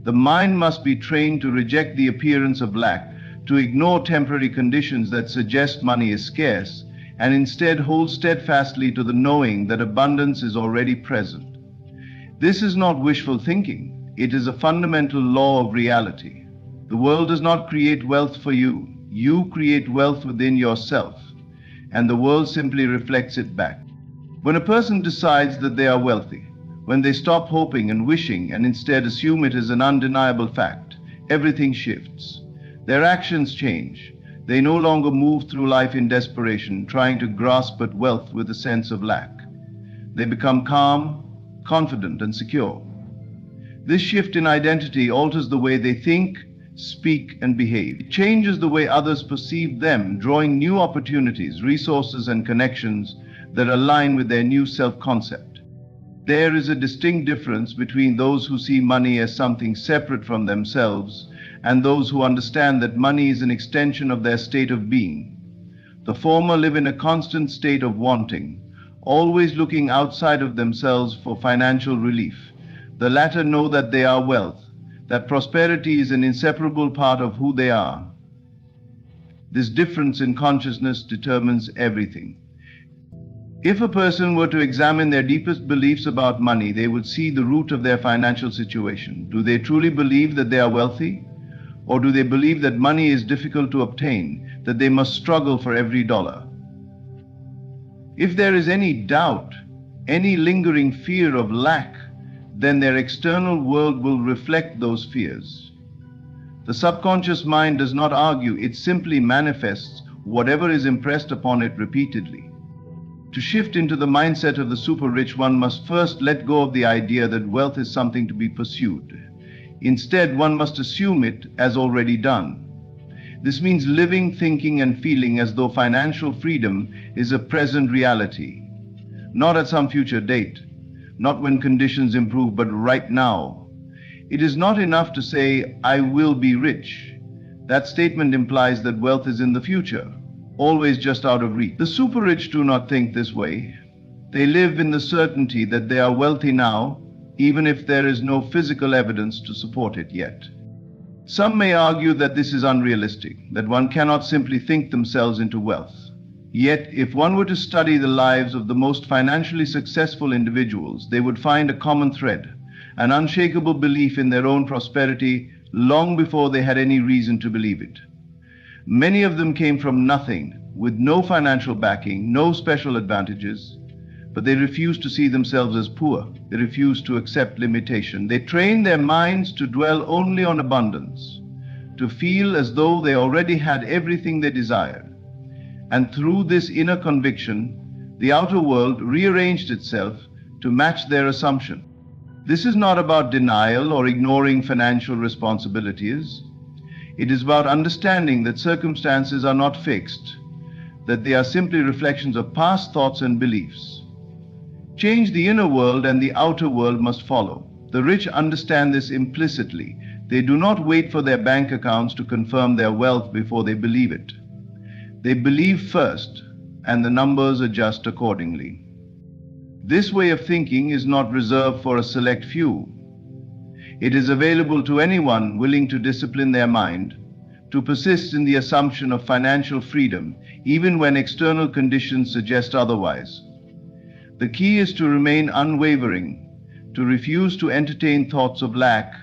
The mind must be trained to reject the appearance of lack, to ignore temporary conditions that suggest money is scarce, and instead hold steadfastly to the knowing that abundance is already present. This is not wishful thinking. It is a fundamental law of reality. The world does not create wealth for you. You create wealth within yourself, and the world simply reflects it back. When a person decides that they are wealthy, when they stop hoping and wishing and instead assume it as an undeniable fact, everything shifts. Their actions change. They no longer move through life in desperation, trying to grasp at wealth with a sense of lack. They become calm, confident, and secure. This shift in identity alters the way they think, speak, and behave. It changes the way others perceive them, drawing new opportunities, resources, and connections that align with their new self-concept. There is a distinct difference between those who see money as something separate from themselves and those who understand that money is an extension of their state of being. The former live in a constant state of wanting, always looking outside of themselves for financial relief. The latter know that they are wealth, that prosperity is an inseparable part of who they are. This difference in consciousness determines everything. If a person were to examine their deepest beliefs about money, they would see the root of their financial situation. Do they truly believe that they are wealthy? Or do they believe that money is difficult to obtain, that they must struggle for every dollar? If there is any doubt, any lingering fear of lack, then their external world will reflect those fears. The subconscious mind does not argue, it simply manifests whatever is impressed upon it repeatedly. To shift into the mindset of the super rich, one must first let go of the idea that wealth is something to be pursued. Instead, one must assume it as already done. This means living, thinking, and feeling as though financial freedom is a present reality, not at some future date, not when conditions improve, but right now. It is not enough to say, "I will be rich." That statement implies that wealth is in the future, always just out of reach. The super rich do not think this way. They live in the certainty that they are wealthy now, even if there is no physical evidence to support it yet. Some may argue that this is unrealistic, that one cannot simply think themselves into wealth. Yet, if one were to study the lives of the most financially successful individuals, they would find a common thread, an unshakable belief in their own prosperity long before they had any reason to believe it. Many of them came from nothing, with no financial backing, no special advantages, but they refused to see themselves as poor. They refused to accept limitation. They trained their minds to dwell only on abundance, to feel as though they already had everything they desired. And through this inner conviction, the outer world rearranged itself to match their assumption. This is not about denial or ignoring financial responsibilities. It is about understanding that circumstances are not fixed, that they are simply reflections of past thoughts and beliefs. Change the inner world and the outer world must follow. The rich understand this implicitly. They do not wait for their bank accounts to confirm their wealth before they believe it. They believe first, and the numbers adjust accordingly. This way of thinking is not reserved for a select few. It is available to anyone willing to discipline their mind, to persist in the assumption of financial freedom, even when external conditions suggest otherwise. The key is to remain unwavering, to refuse to entertain thoughts of lack,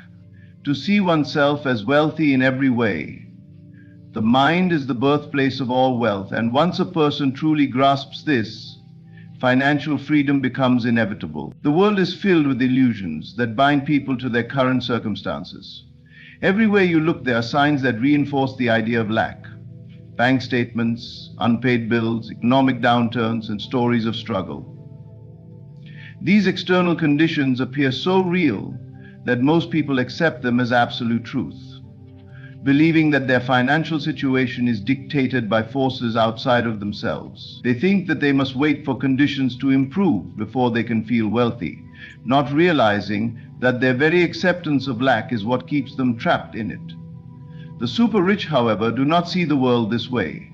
to see oneself as wealthy in every way. The mind is the birthplace of all wealth, and once a person truly grasps this, financial freedom becomes inevitable. The world is filled with illusions that bind people to their current circumstances. Everywhere you look, there are signs that reinforce the idea of lack. Bank statements, unpaid bills, economic downturns, and stories of struggle. These external conditions appear so real that most people accept them as absolute truth, believing that their financial situation is dictated by forces outside of themselves. They think that they must wait for conditions to improve before they can feel wealthy, not realizing that their very acceptance of lack is what keeps them trapped in it. The super rich, however, do not see the world this way.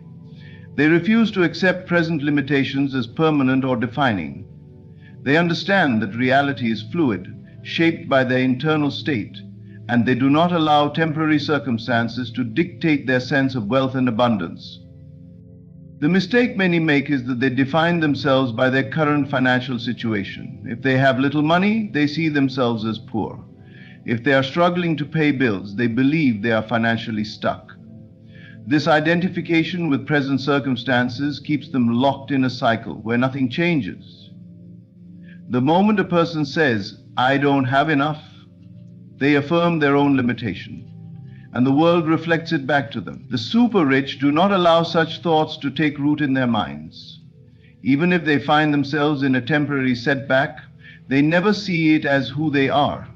They refuse to accept present limitations as permanent or defining. They understand that reality is fluid, shaped by their internal state, and they do not allow temporary circumstances to dictate their sense of wealth and abundance. The mistake many make is that they define themselves by their current financial situation. If they have little money, they see themselves as poor. If they are struggling to pay bills, they believe they are financially stuck. This identification with present circumstances keeps them locked in a cycle where nothing changes. The moment a person says, "I don't have enough," they affirm their own limitation, and the world reflects it back to them. The super rich do not allow such thoughts to take root in their minds. Even if they find themselves in a temporary setback, they never see it as who they are.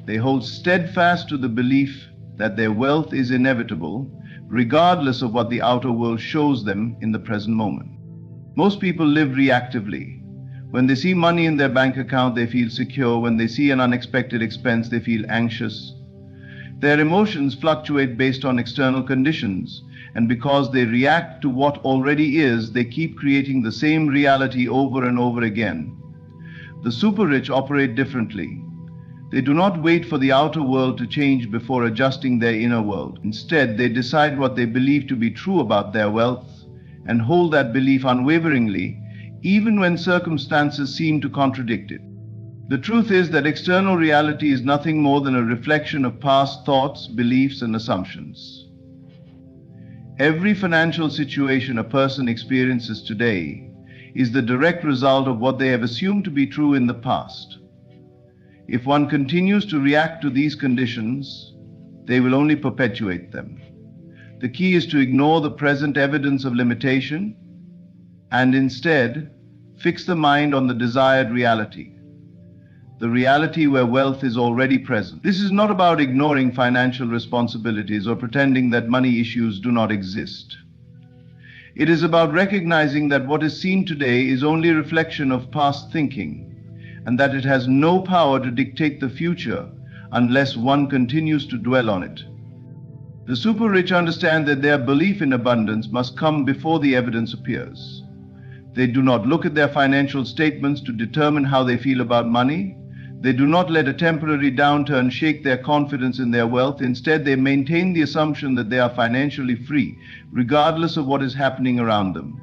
They hold steadfast to the belief that their wealth is inevitable, regardless of what the outer world shows them in the present moment. Most people live reactively. When they see money in their bank account, they feel secure. When they see an unexpected expense, they feel anxious. Their emotions fluctuate based on external conditions, and because they react to what already is, they keep creating the same reality over and over again. The super rich operate differently. They do not wait for the outer world to change before adjusting their inner world. Instead, they decide what they believe to be true about their wealth and hold that belief unwaveringly, even when circumstances seem to contradict it. The truth is that external reality is nothing more than a reflection of past thoughts, beliefs, and assumptions. Every financial situation a person experiences today is the direct result of what they have assumed to be true in the past. If one continues to react to these conditions, they will only perpetuate them. The key is to ignore the present evidence of limitation and instead fix the mind on the desired reality, the reality where wealth is already present. This is not about ignoring financial responsibilities or pretending that money issues do not exist. It is about recognizing that what is seen today is only a reflection of past thinking, and that it has no power to dictate the future unless one continues to dwell on it. The super rich understand that their belief in abundance must come before the evidence appears. They do not look at their financial statements to determine how they feel about money. They do not let a temporary downturn shake their confidence in their wealth. Instead, they maintain the assumption that they are financially free, regardless of what is happening around them.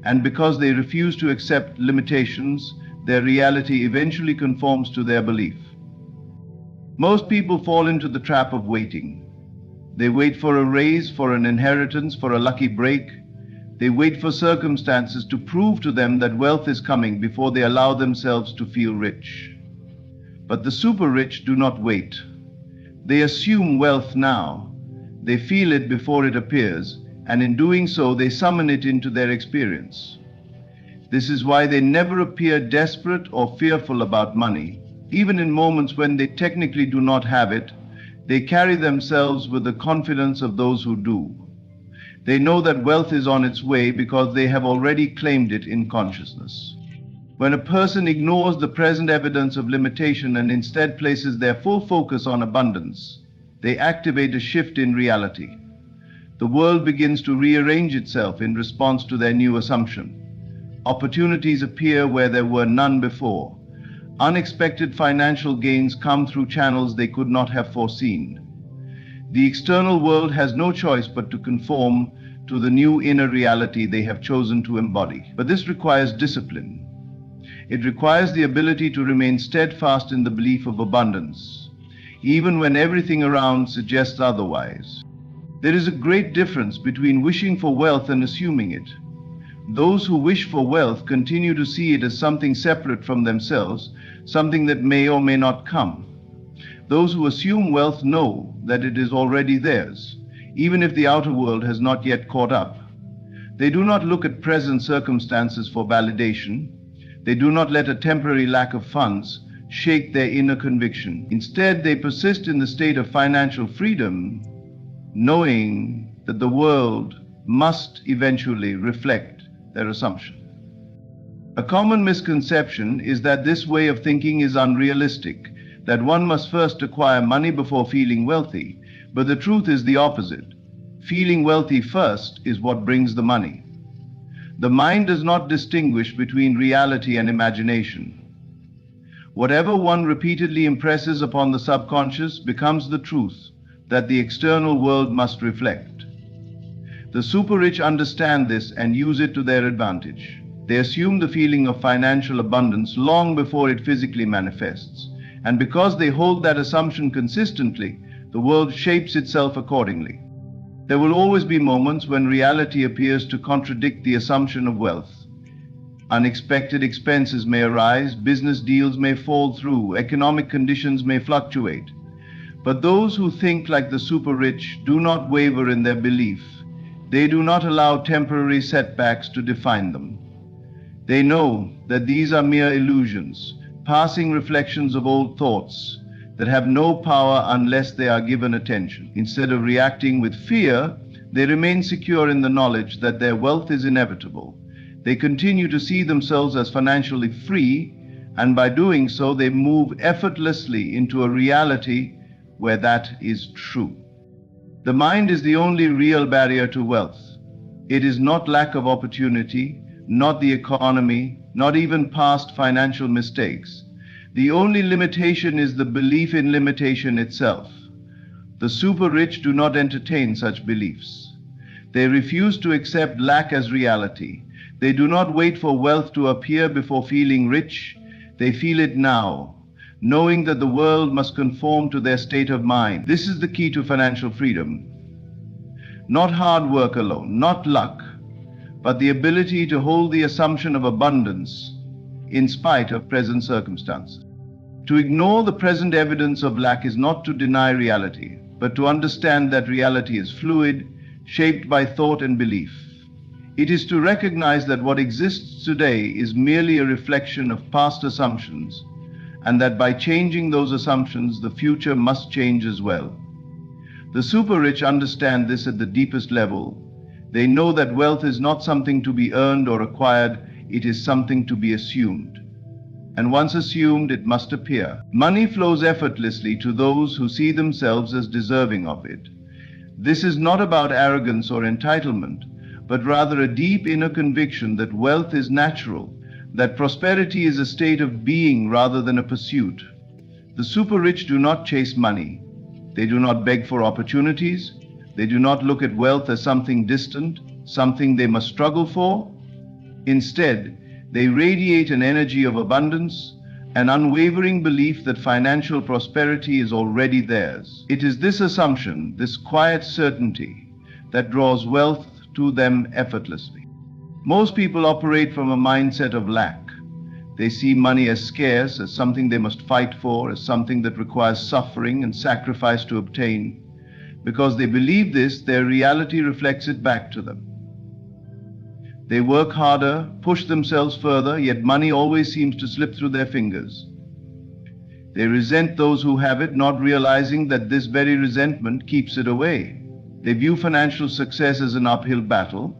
And because they refuse to accept limitations, their reality eventually conforms to their belief. Most people fall into the trap of waiting. They wait for a raise, for an inheritance, for a lucky break. They wait for circumstances to prove to them that wealth is coming before they allow themselves to feel rich. But the super rich do not wait. They assume wealth now. They feel it before it appears, and in doing so they summon it into their experience. This is why they never appear desperate or fearful about money. Even in moments when they technically do not have it, they carry themselves with the confidence of those who do. They know that wealth is on its way because they have already claimed it in consciousness. When a person ignores the present evidence of limitation and instead places their full focus on abundance, they activate a shift in reality. The world begins to rearrange itself in response to their new assumption. Opportunities appear where there were none before. Unexpected financial gains come through channels they could not have foreseen. The external world has no choice but to conform to the new inner reality they have chosen to embody. But this requires discipline. It requires the ability to remain steadfast in the belief of abundance, even when everything around suggests otherwise. There is a great difference between wishing for wealth and assuming it. Those who wish for wealth continue to see it as something separate from themselves, something that may or may not come. Those who assume wealth know that it is already theirs, even if the outer world has not yet caught up. They do not look at present circumstances for validation. They do not let a temporary lack of funds shake their inner conviction. Instead, they persist in the state of financial freedom, knowing that the world must eventually reflect their assumption. A common misconception is that this way of thinking is unrealistic, that one must first acquire money before feeling wealthy, but the truth is the opposite. Feeling wealthy first is what brings the money. The mind does not distinguish between reality and imagination. Whatever one repeatedly impresses upon the subconscious becomes the truth that the external world must reflect. The super-rich understand this and use it to their advantage. They assume the feeling of financial abundance long before it physically manifests, and because they hold that assumption consistently, the world shapes itself accordingly. There will always be moments when reality appears to contradict the assumption of wealth. Unexpected expenses may arise, business deals may fall through, economic conditions may fluctuate. But those who think like the super-rich do not waver in their belief. They do not allow temporary setbacks to define them. They know that these are mere illusions, passing reflections of old thoughts that have no power unless they are given attention. Instead of reacting with fear, they remain secure in the knowledge that their wealth is inevitable. They continue to see themselves as financially free, and by doing so, they move effortlessly into a reality where that is true. The mind is the only real barrier to wealth. It is not lack of opportunity, not the economy, not even past financial mistakes. The only limitation is the belief in limitation itself. The super-rich do not entertain such beliefs. They refuse to accept lack as reality. They do not wait for wealth to appear before feeling rich. They feel it now, knowing that the world must conform to their state of mind. This is the key to financial freedom. Not hard work alone, not luck, but the ability to hold the assumption of abundance in spite of present circumstances. To ignore the present evidence of lack is not to deny reality, but to understand that reality is fluid, shaped by thought and belief. It is to recognize that what exists today is merely a reflection of past assumptions, and that by changing those assumptions, the future must change as well. The super-rich understand this at the deepest level. They know that wealth is not something to be earned or acquired, it is something to be assumed. And once assumed, it must appear. Money flows effortlessly to those who see themselves as deserving of it. This is not about arrogance or entitlement, but rather a deep inner conviction that wealth is natural, that prosperity is a state of being rather than a pursuit. The super-rich do not chase money. They do not beg for opportunities. They do not look at wealth as something distant, something they must struggle for. Instead, they radiate an energy of abundance, an unwavering belief that financial prosperity is already theirs. It is this assumption, this quiet certainty, that draws wealth to them effortlessly. Most people operate from a mindset of lack. They see money as scarce, as something they must fight for, as something that requires suffering and sacrifice to obtain. Because they believe this, their reality reflects it back to them. They work harder, push themselves further, yet money always seems to slip through their fingers. They resent those who have it, not realizing that this very resentment keeps it away. They view financial success as an uphill battle,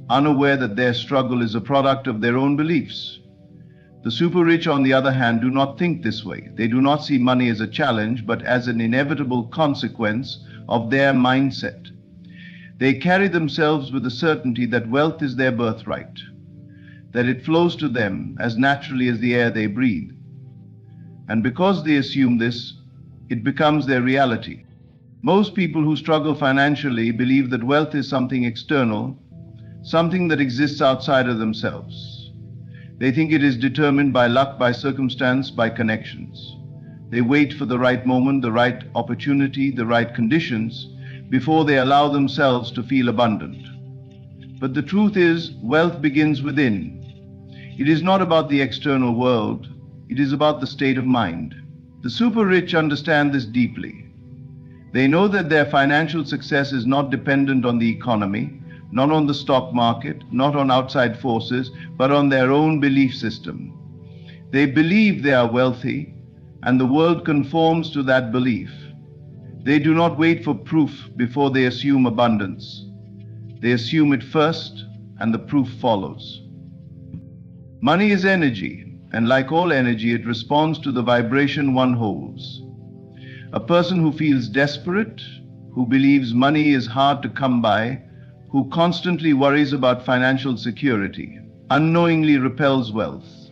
unaware that their struggle is a product of their own beliefs. The super rich, on the other hand, do not think this way. They do not see money as a challenge, but as an inevitable consequence of their mindset. They carry themselves with the certainty that wealth is their birthright, that it flows to them as naturally as the air they breathe. And because they assume this, it becomes their reality. Most people who struggle financially believe that wealth is something external, something that exists outside of themselves. They think it is determined by luck, by circumstance, by connections. They wait for the right moment, the right opportunity, the right conditions before they allow themselves to feel abundant. But the truth is, wealth begins within. It is not about the external world, it is about the state of mind. The super rich understand this deeply. They know that their financial success is not dependent on the economy, not on the stock market, not on outside forces, but on their own belief system. They believe they are wealthy, and the world conforms to that belief. They do not wait for proof before they assume abundance. They assume it first, and the proof follows. Money is energy, and like all energy, it responds to the vibration one holds. A person who feels desperate, who believes money is hard to come by, who constantly worries about financial security, unknowingly repels wealth.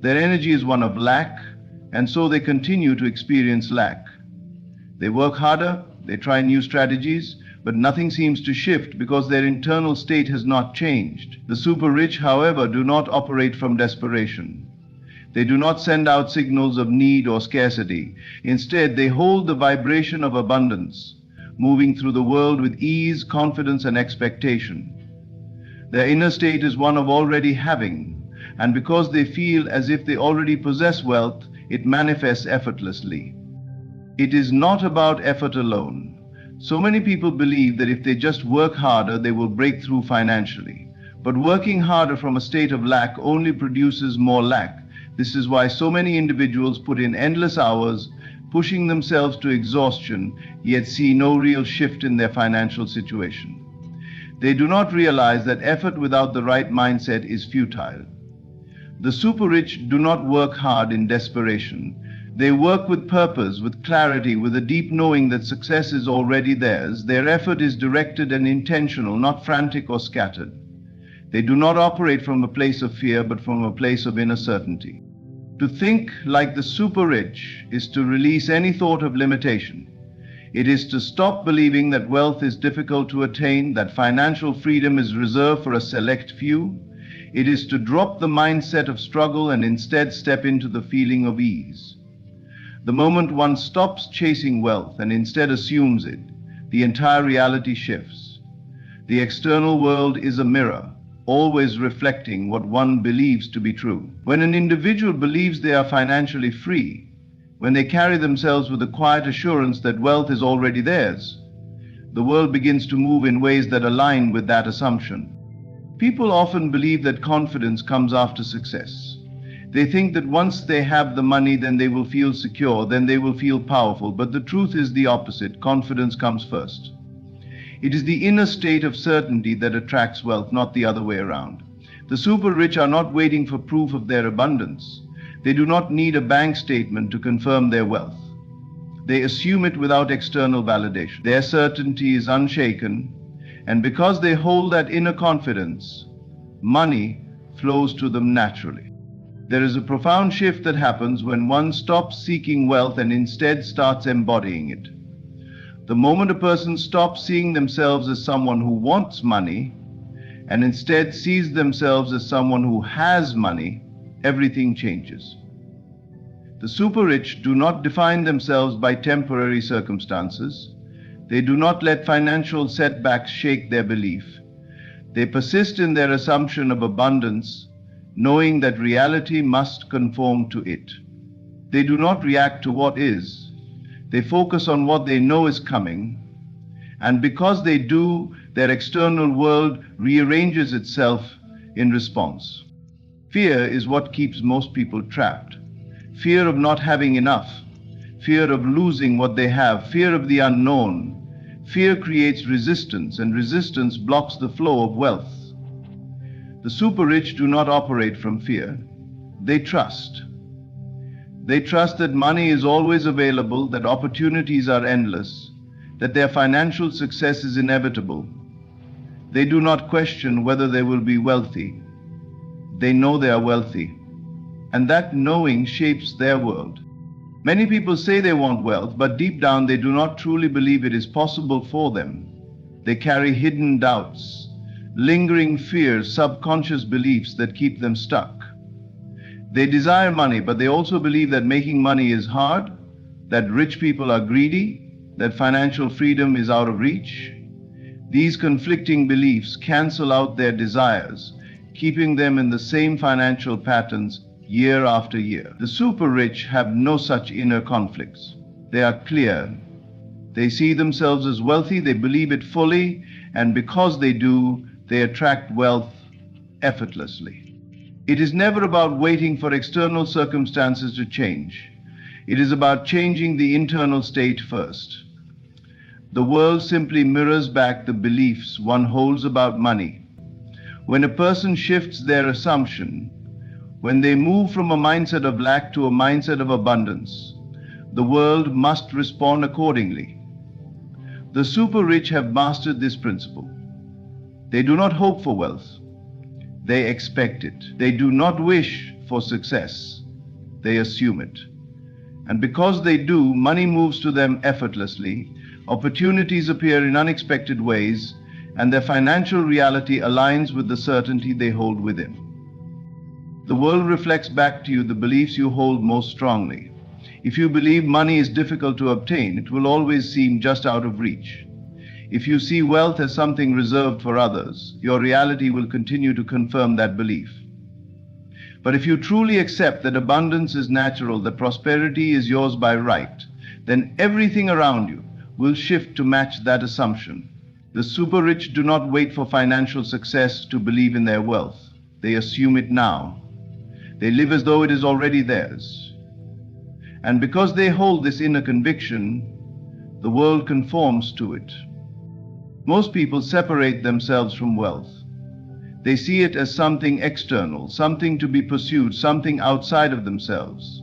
Their energy is one of lack, and so they continue to experience lack. They work harder, they try new strategies, but nothing seems to shift because their internal state has not changed. The super rich, however, do not operate from desperation. They do not send out signals of need or scarcity. Instead, they hold the vibration of abundance, moving through the world with ease, confidence, and expectation. Their inner state is one of already having, and because they feel as if they already possess wealth, it manifests effortlessly. It is not about effort alone. So many people believe that if they just work harder, they will break through financially. But working harder from a state of lack only produces more lack. This is why so many individuals put in endless hours, pushing themselves to exhaustion, yet see no real shift in their financial situation. They do not realize that effort without the right mindset is futile. The super rich do not work hard in desperation. They work with purpose, with clarity, with a deep knowing that success is already theirs. Their effort is directed and intentional, not frantic or scattered. They do not operate from a place of fear, but from a place of inner certainty. To think like the super rich is to release any thought of limitation. It is to stop believing that wealth is difficult to attain, that financial freedom is reserved for a select few. It is to drop the mindset of struggle and instead step into the feeling of ease. The moment one stops chasing wealth and instead assumes it, the entire reality shifts. The external world is a mirror, always reflecting what one believes to be true. When an individual believes they are financially free, when they carry themselves with a quiet assurance that wealth is already theirs, the world begins to move in ways that align with that assumption. People often believe that confidence comes after success. They think that once they have the money, then they will feel secure, then they will feel powerful. But the truth is the opposite. Confidence comes first. It is the inner state of certainty that attracts wealth, not the other way around. The super rich are not waiting for proof of their abundance. They do not need a bank statement to confirm their wealth. They assume it without external validation. Their certainty is unshaken, and because they hold that inner confidence, money flows to them naturally. There is a profound shift that happens when one stops seeking wealth and instead starts embodying it. The moment a person stops seeing themselves as someone who wants money and instead sees themselves as someone who has money, everything changes. The super rich do not define themselves by temporary circumstances. They do not let financial setbacks shake their belief. They persist in their assumption of abundance, knowing that reality must conform to it. They do not react to what is. They focus on what they know is coming, And because they do, their external world rearranges itself in response. Fear is what keeps most people trapped. Fear of not having enough, fear of losing what they have, fear of the unknown. Fear creates resistance, and resistance blocks the flow of wealth. The super rich do not operate from fear. They trust. They trust that money is always available, that opportunities are endless, that their financial success is inevitable. They do not question whether they will be wealthy. They know they are wealthy, and that knowing shapes their world. Many people say they want wealth, but deep down they do not truly believe it is possible for them. They carry hidden doubts, lingering fears, subconscious beliefs that keep them stuck. They desire money, but they also believe that making money is hard, that rich people are greedy, that financial freedom is out of reach. These conflicting beliefs cancel out their desires, keeping them in the same financial patterns year after year. The super rich have no such inner conflicts. They are clear. They see themselves as wealthy, they believe it fully, and because they do, they attract wealth effortlessly. It is never about waiting for external circumstances to change. It is about changing the internal state first. The world simply mirrors back the beliefs one holds about money. When a person shifts their assumption, when they move from a mindset of lack to a mindset of abundance, the world must respond accordingly. The super rich have mastered this principle. They do not hope for wealth. They expect it. They do not wish for success. They assume it. And because they do, money moves to them effortlessly, opportunities appear in unexpected ways, and their financial reality aligns with the certainty they hold within. The world reflects back to you the beliefs you hold most strongly. If you believe money is difficult to obtain, it will always seem just out of reach. If you see wealth as something reserved for others, your reality will continue to confirm that belief. But if you truly accept that abundance is natural, that prosperity is yours by right, then everything around you will shift to match that assumption. The super rich do not wait for financial success to believe in their wealth. They assume it now. They live as though it is already theirs. And because they hold this inner conviction, the world conforms to it. Most people separate themselves from wealth. They see it as something external, something to be pursued, something outside of themselves.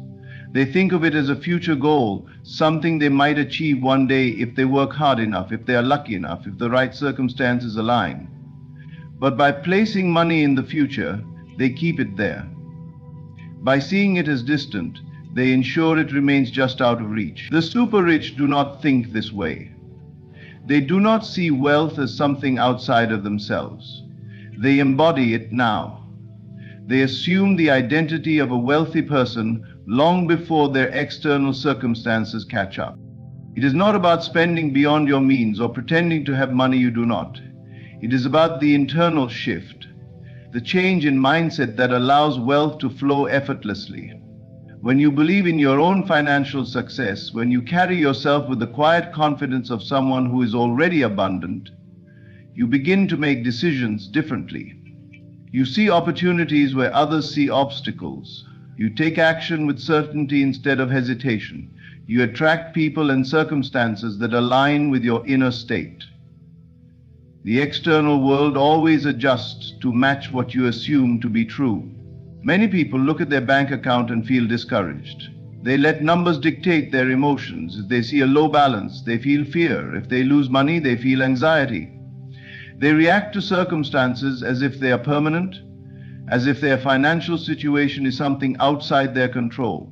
They think of it as a future goal, something they might achieve one day if they work hard enough, if they are lucky enough, if the right circumstances align. But by placing money in the future, they keep it there. By seeing it as distant, they ensure it remains just out of reach. The super rich do not think this way. They do not see wealth as something outside of themselves. They embody it now. They assume the identity of a wealthy person long before their external circumstances catch up. It is not about spending beyond your means or pretending to have money you do not. It is about the internal shift, the change in mindset that allows wealth to flow effortlessly. When you believe in your own financial success, when you carry yourself with the quiet confidence of someone who is already abundant, you begin to make decisions differently. You see opportunities where others see obstacles. You take action with certainty instead of hesitation. You attract people and circumstances that align with your inner state. The external world always adjusts to match what you assume to be true. Many people look at their bank account and feel discouraged. They let numbers dictate their emotions. If they see a low balance, they feel fear. If they lose money, they feel anxiety. They react to circumstances as if they are permanent, as if their financial situation is something outside their control.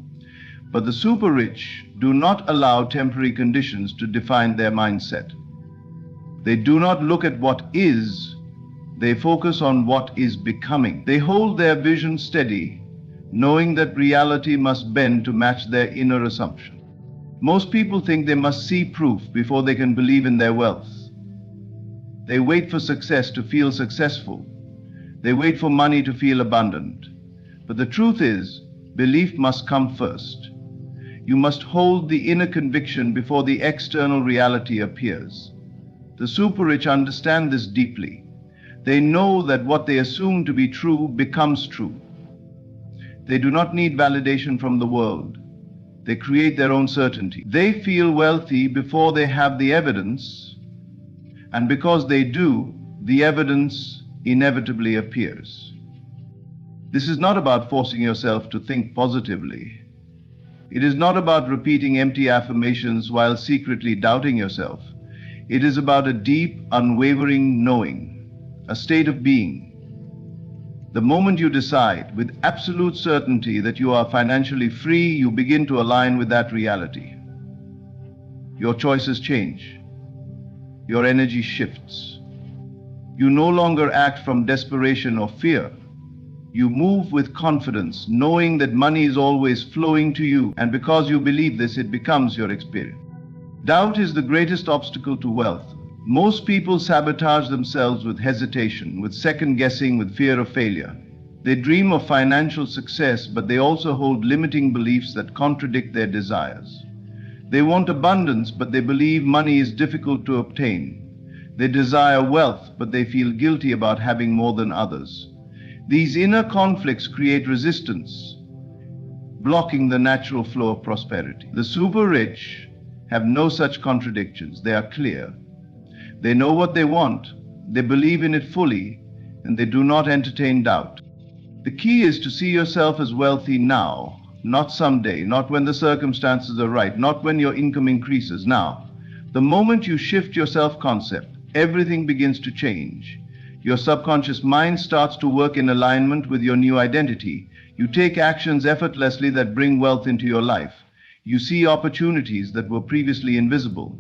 But the super rich do not allow temporary conditions to define their mindset. They do not look at what is, they focus on what is becoming. They hold their vision steady, knowing that reality must bend to match their inner assumption. Most people think they must see proof before they can believe in their wealth. They wait for success to feel successful. They wait for money to feel abundant. But the truth is, belief must come first. You must hold the inner conviction before the external reality appears. The super rich understand this deeply. They know that what they assume to be true becomes true. They do not need validation from the world. They create their own certainty. They feel wealthy before they have the evidence, and because they do, the evidence inevitably appears. This is not about forcing yourself to think positively. It is not about repeating empty affirmations while secretly doubting yourself. It is about a deep, unwavering knowing, a state of being. The moment you decide with absolute certainty that you are financially free, you begin to align with that reality. Your choices change. Your energy shifts. You no longer act from desperation or fear. You move with confidence, knowing that money is always flowing to you, and because you believe this, it becomes your experience. Doubt is the greatest obstacle to wealth. Most people sabotage themselves with hesitation, with second guessing, with fear of failure. They dream of financial success, but they also hold limiting beliefs that contradict their desires. They want abundance, but they believe money is difficult to obtain. They desire wealth, but they feel guilty about having more than others. These inner conflicts create resistance, blocking the natural flow of prosperity. The super rich have no such contradictions. They are clear. They know what they want, they believe in it fully, and they do not entertain doubt. The key is to see yourself as wealthy now, not someday, not when the circumstances are right, not when your income increases. Now, the moment you shift your self-concept, everything begins to change. Your subconscious mind starts to work in alignment with your new identity. You take actions effortlessly that bring wealth into your life. You see opportunities that were previously invisible.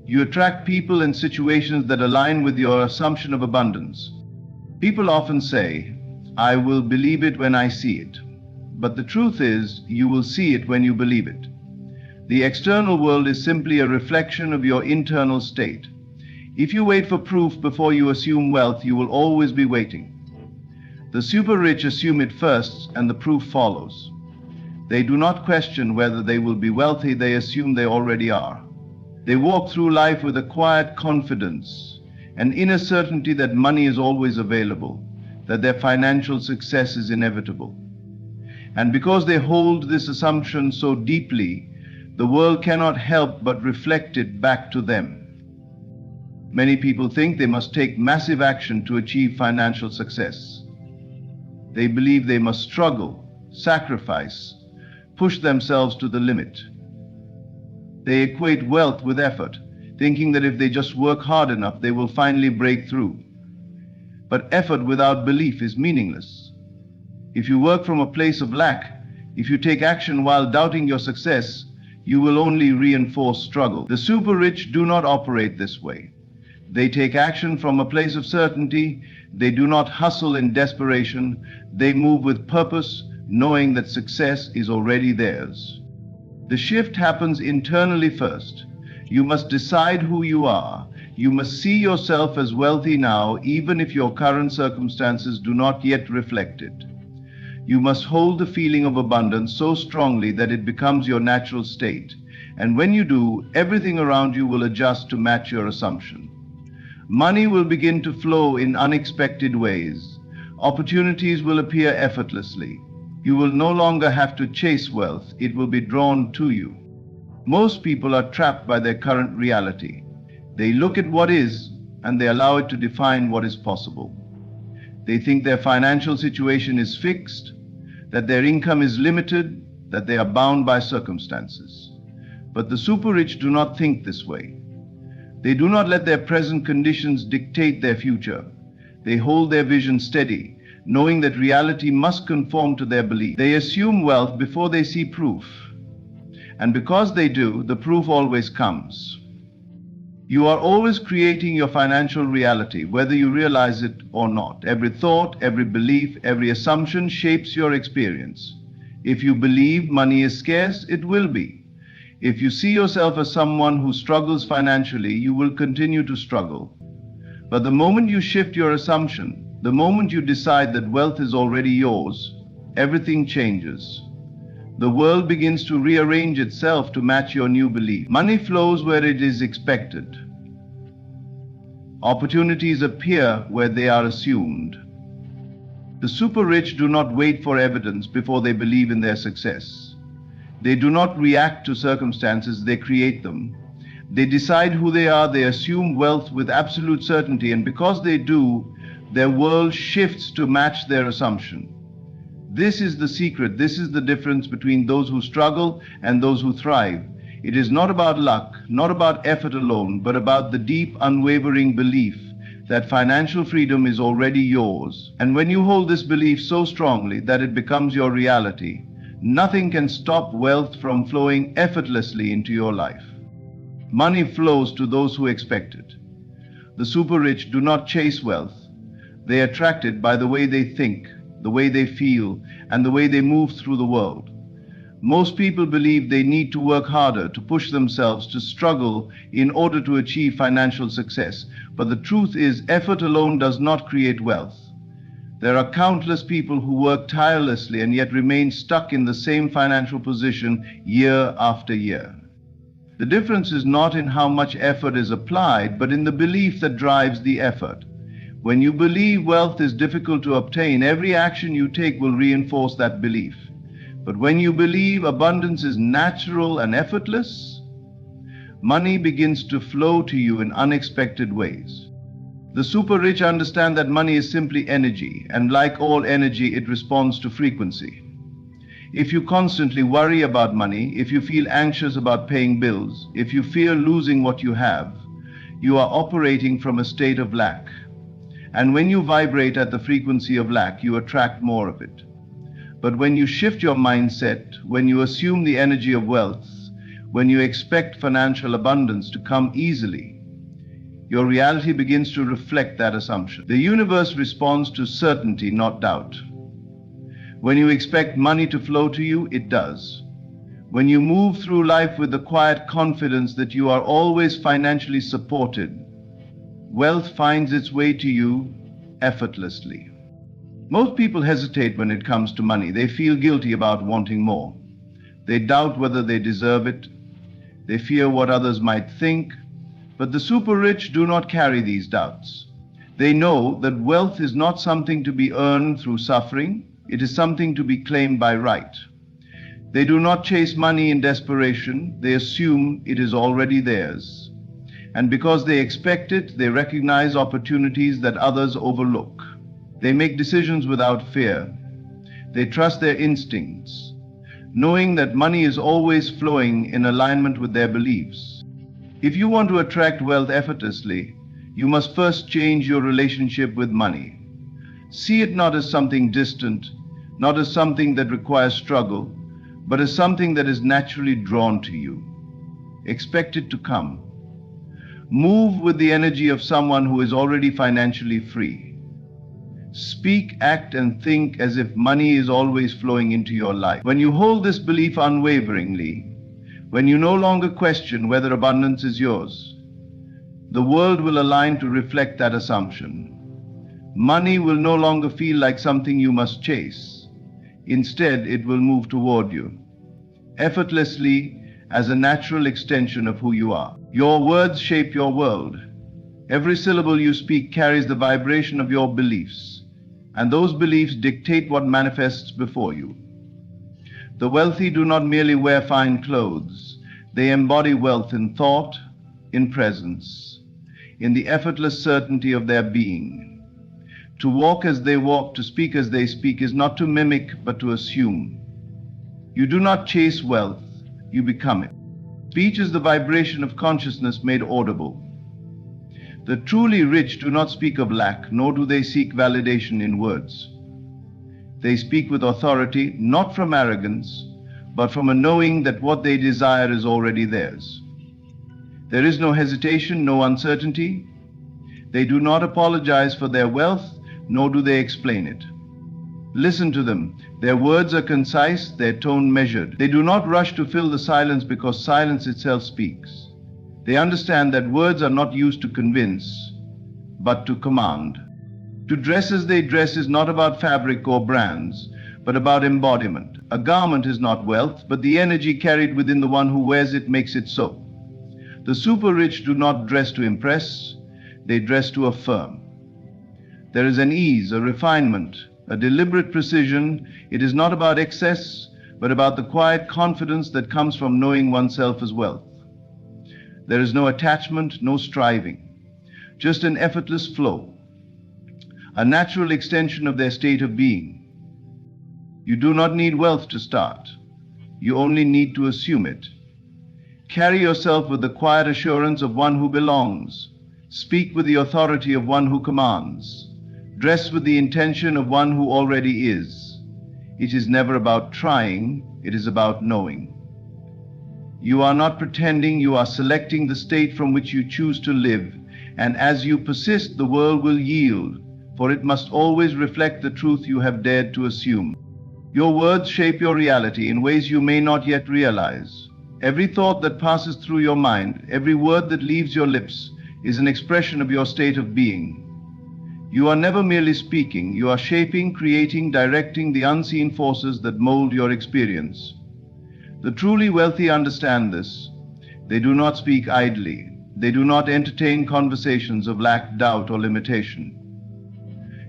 You attract people and situations that align with your assumption of abundance. People often say, "I will believe it when I see it." But the truth is, you will see it when you believe it. The external world is simply a reflection of your internal state. If you wait for proof before you assume wealth, you will always be waiting. The super rich assume it first, and the proof follows. They do not question whether they will be wealthy, they assume they already are. They walk through life with a quiet confidence, an inner certainty that money is always available, that their financial success is inevitable. And because they hold this assumption so deeply, the world cannot help but reflect it back to them. Many people think they must take massive action to achieve financial success. They believe they must struggle, sacrifice, push themselves to the limit. They equate wealth with effort, thinking that if they just work hard enough, they will finally break through. But effort without belief is meaningless. If you work from a place of lack, if you take action while doubting your success, you will only reinforce struggle. The super rich do not operate this way. They take action from a place of certainty. They do not hustle in desperation. They move with purpose, knowing that success is already theirs. The shift happens internally first. You must decide who you are. You must see yourself as wealthy now, even if your current circumstances do not yet reflect it. You must hold the feeling of abundance so strongly that it becomes your natural state. And when you do, everything around you will adjust to match your assumption. Money will begin to flow in unexpected ways. Opportunities will appear effortlessly. You will no longer have to chase wealth. It will be drawn to you. Most people are trapped by their current reality. They look at what is, and they allow it to define what is possible. They think their financial situation is fixed, that their income is limited, that they are bound by circumstances. But the super rich do not think this way. They do not let their present conditions dictate their future. They hold their vision steady, knowing that reality must conform to their belief. They assume wealth before they see proof. And because they do, the proof always comes. You are always creating your financial reality, whether you realize it or not. Every thought, every belief, every assumption shapes your experience. If you believe money is scarce, it will be. If you see yourself as someone who struggles financially, you will continue to struggle. But the moment you shift your assumption, the moment you decide that wealth is already yours, everything changes. The world begins to rearrange itself to match your new belief. Money flows where it is expected. Opportunities appear where they are assumed. The super rich do not wait for evidence before they believe in their success. They do not react to circumstances, they create them. They decide who they are, they assume wealth with absolute certainty, and because they do, their world shifts to match their assumption. This is the secret, this is the difference between those who struggle and those who thrive. It is not about luck, not about effort alone, but about the deep, unwavering belief that financial freedom is already yours. And when you hold this belief so strongly that it becomes your reality, nothing can stop wealth from flowing effortlessly into your life. Money flows to those who expect it. The super rich do not chase wealth. They are attracted by the way they think, the way they feel, and the way they move through the world. Most people believe they need to work harder, to push themselves, to struggle in order to achieve financial success. But the truth is, effort alone does not create wealth. There are countless people who work tirelessly and yet remain stuck in the same financial position year after year. The difference is not in how much effort is applied, but in the belief that drives the effort. When you believe wealth is difficult to obtain, every action you take will reinforce that belief. But when you believe abundance is natural and effortless, money begins to flow to you in unexpected ways. The super rich understand that money is simply energy, and like all energy, it responds to frequency. If you constantly worry about money, if you feel anxious about paying bills, if you fear losing what you have, you are operating from a state of lack. And when you vibrate at the frequency of lack, you attract more of it. But when you shift your mindset, when you assume the energy of wealth, when you expect financial abundance to come easily, your reality begins to reflect that assumption. The universe responds to certainty, not doubt. When you expect money to flow to you, it does. When you move through life with the quiet confidence that you are always financially supported, wealth finds its way to you effortlessly. Most people hesitate when it comes to money. They feel guilty about wanting more. They doubt whether they deserve it. They fear what others might think. But the super rich do not carry these doubts. They know that wealth is not something to be earned through suffering. It is something to be claimed by right. They do not chase money in desperation. They assume it is already theirs. And because they expect it, they recognize opportunities that others overlook. They make decisions without fear. They trust their instincts, knowing that money is always flowing in alignment with their beliefs. If you want to attract wealth effortlessly, you must first change your relationship with money. See it not as something distant, not as something that requires struggle, but as something that is naturally drawn to you. Expect it to come. Move with the energy of someone who is already financially free. Speak, act, and think as if money is always flowing into your life. When you hold this belief unwaveringly, when you no longer question whether abundance is yours, the world will align to reflect that assumption. Money will no longer feel like something you must chase. Instead, it will move toward you, effortlessly, as a natural extension of who you are. Your words shape your world. Every syllable you speak carries the vibration of your beliefs, and those beliefs dictate what manifests before you. The wealthy do not merely wear fine clothes. They embody wealth in thought, in presence, in the effortless certainty of their being. To walk as they walk, to speak as they speak, is not to mimic, but to assume. You do not chase wealth, you become it. Speech is the vibration of consciousness made audible. The truly rich do not speak of lack, nor do they seek validation in words. They speak with authority, not from arrogance, but from a knowing that what they desire is already theirs. There is no hesitation, no uncertainty. They do not apologize for their wealth, nor do they explain it. Listen to them. Their words are concise, their tone measured. They do not rush to fill the silence because silence itself speaks. They understand that words are not used to convince, but to command. To dress as they dress is not about fabric or brands, but about embodiment. A garment is not wealth, but the energy carried within the one who wears it makes it so. The super rich do not dress to impress. they dress to affirm. There is an ease, a refinement, a deliberate precision. It is not about excess, but about the quiet confidence that comes from knowing oneself as wealth. There is no attachment, no striving, just an effortless flow, a natural extension of their state of being. You do not need wealth to start. You only need to assume it. Carry yourself with the quiet assurance of one who belongs. Speak with the authority of one who commands. Dress with the intention of one who already is. It is never about trying, it is about knowing. You are not pretending, you are selecting the state from which you choose to live, and as you persist, the world will yield, for it must always reflect the truth you have dared to assume. Your words shape your reality in ways you may not yet realize. Every thought that passes through your mind, every word that leaves your lips, is an expression of your state of being. You are never merely speaking, you are shaping, creating, directing the unseen forces that mold your experience. The truly wealthy understand this. They do not speak idly. They do not entertain conversations of lack, doubt, or limitation.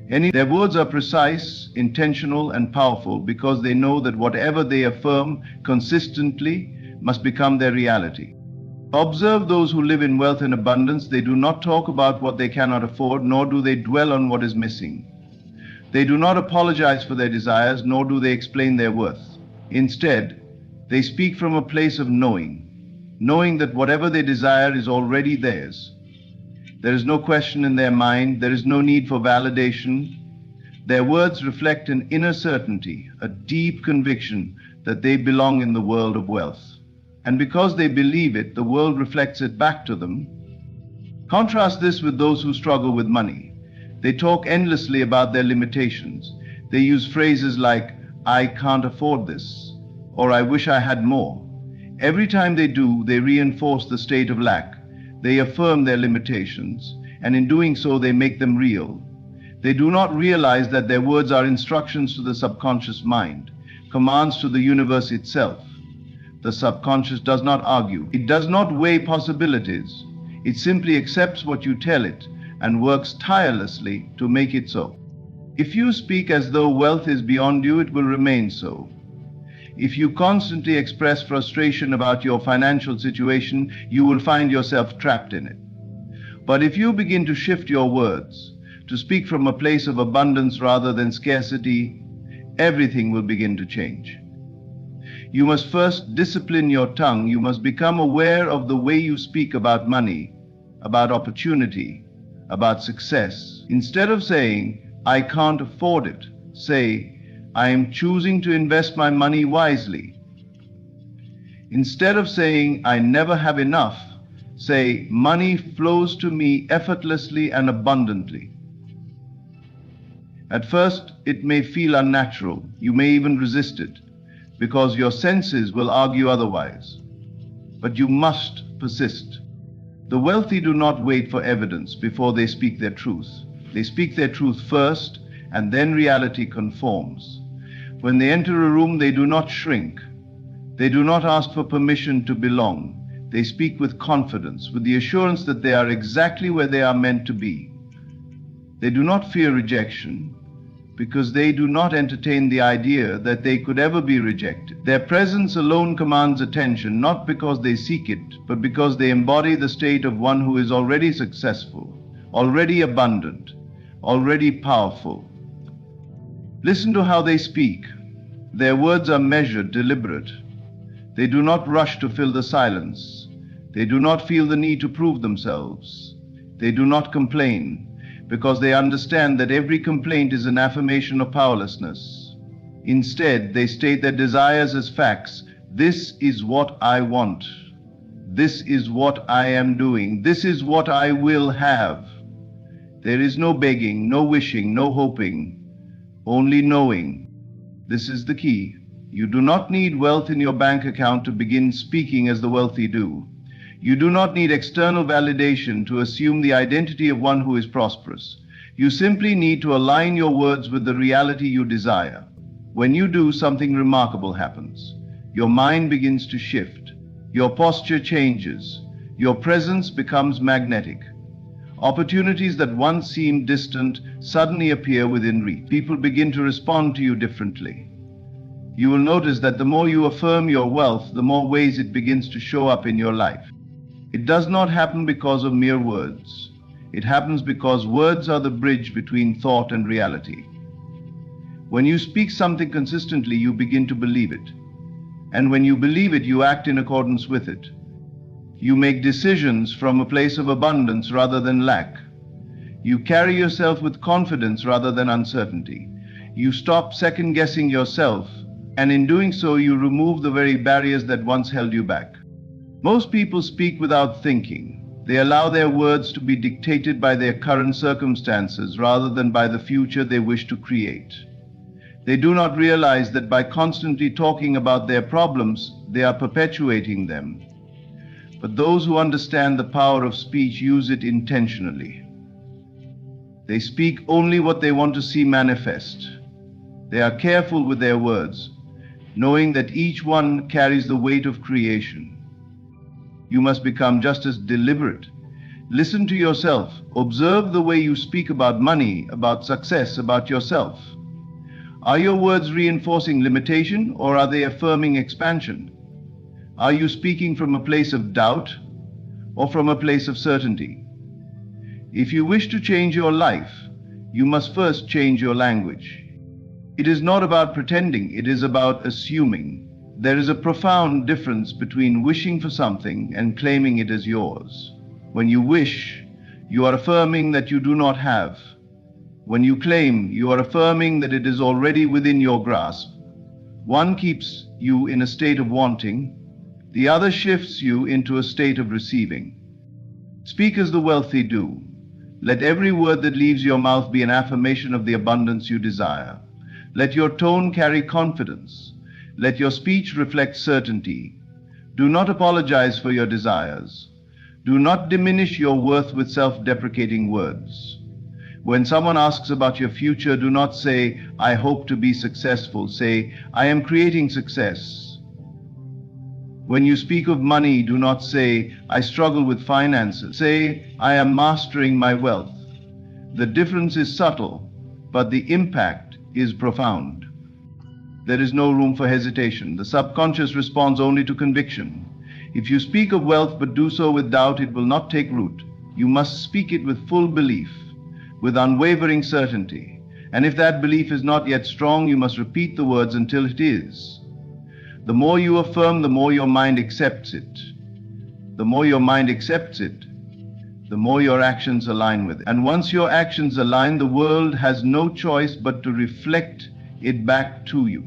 Their words are precise, intentional, and powerful because they know that whatever they affirm consistently must become their reality. Observe those who live in wealth and abundance. They do not talk about what they cannot afford, nor do they dwell on what is missing. They do not apologize for their desires, nor do they explain their worth. Instead, they speak from a place of knowing that whatever they desire is already theirs. There is no question in their mind, there is no need for validation. Their words reflect an inner certainty, a deep conviction that they belong in the world of wealth. And because they believe it, the world reflects it back to them. Contrast this with those who struggle with money. They talk endlessly about their limitations. They use phrases like, "I can't afford this," or "I wish I had more." Every time they do, they reinforce the state of lack. They affirm their limitations, and in doing so, they make them real. They do not realize that their words are instructions to the subconscious mind, commands to the universe itself. The subconscious does not argue. It does not weigh possibilities. It simply accepts what you tell it and works tirelessly to make it so. If you speak as though wealth is beyond you, it will remain so. If you constantly express frustration about your financial situation, you will find yourself trapped in it. But if you begin to shift your words, to speak from a place of abundance rather than scarcity, everything will begin to change. You must first discipline your tongue. You must become aware of the way you speak about money, about opportunity, about success. Instead of saying, "I can't afford it," say, "I am choosing to invest my money wisely." Instead of saying, "I never have enough," say, "Money flows to me effortlessly and abundantly." At first, it may feel unnatural. You may even resist it, because your senses will argue otherwise. But you must persist. The wealthy do not wait for evidence before they speak their truth. They speak their truth first, and then reality conforms. When they enter a room, they do not shrink. They do not ask for permission to belong. They speak with confidence, with the assurance that they are exactly where they are meant to be. They do not fear rejection, because they do not entertain the idea that they could ever be rejected. Their presence alone commands attention, not because they seek it, but because they embody the state of one who is already successful, already abundant, already powerful. Listen to how they speak. Their words are measured, deliberate. They do not rush to fill the silence. They do not feel the need to prove themselves. They do not complain, because they understand that every complaint is an affirmation of powerlessness. Instead, they state their desires as facts. "This is what I want. This is what I am doing. This is what I will have." There is no begging, no wishing, no hoping, only knowing. This is the key. You do not need wealth in your bank account to begin speaking as the wealthy do. You do not need external validation to assume the identity of one who is prosperous. You simply need to align your words with the reality you desire. When you do, something remarkable happens. Your mind begins to shift. Your posture changes. Your presence becomes magnetic. Opportunities that once seemed distant suddenly appear within reach. People begin to respond to you differently. You will notice that the more you affirm your wealth, the more ways it begins to show up in your life. It does not happen because of mere words. It happens because words are the bridge between thought and reality. When you speak something consistently, you begin to believe it. And when you believe it, you act in accordance with it. You make decisions from a place of abundance rather than lack. You carry yourself with confidence rather than uncertainty. You stop second-guessing yourself, and in doing so, you remove the very barriers that once held you back. Most people speak without thinking. They allow their words to be dictated by their current circumstances rather than by the future they wish to create. They do not realize that by constantly talking about their problems, they are perpetuating them. But those who understand the power of speech use it intentionally. They speak only what they want to see manifest. They are careful with their words, knowing that each one carries the weight of creation. You must become just as deliberate. Listen to yourself. Observe the way you speak about money, about success, about yourself. Are your words reinforcing limitation, or are they affirming expansion? Are you speaking from a place of doubt or from a place of certainty? If you wish to change your life, you must first change your language. It is not about pretending, it is about assuming. There is a profound difference between wishing for something and claiming it as yours. When you wish, you are affirming that you do not have. When you claim, you are affirming that it is already within your grasp. One keeps you in a state of wanting, the other shifts you into a state of receiving. Speak as the wealthy do. Let every word that leaves your mouth be an affirmation of the abundance you desire. Let your tone carry confidence. Let your speech reflect certainty. Do not apologize for your desires. Do not diminish your worth with self-deprecating words. When someone asks about your future, do not say, "I hope to be successful." Say, "I am creating success." When you speak of money, do not say, "I struggle with finances." Say, "I am mastering my wealth." The difference is subtle, but the impact is profound. There is no room for hesitation. The subconscious responds only to conviction. If you speak of wealth but do so with doubt, it will not take root. You must speak it with full belief, with unwavering certainty. And if that belief is not yet strong, you must repeat the words until it is. The more you affirm, the more your mind accepts it. The more your mind accepts it, the more your actions align with it. And once your actions align, the world has no choice but to reflect it back to you.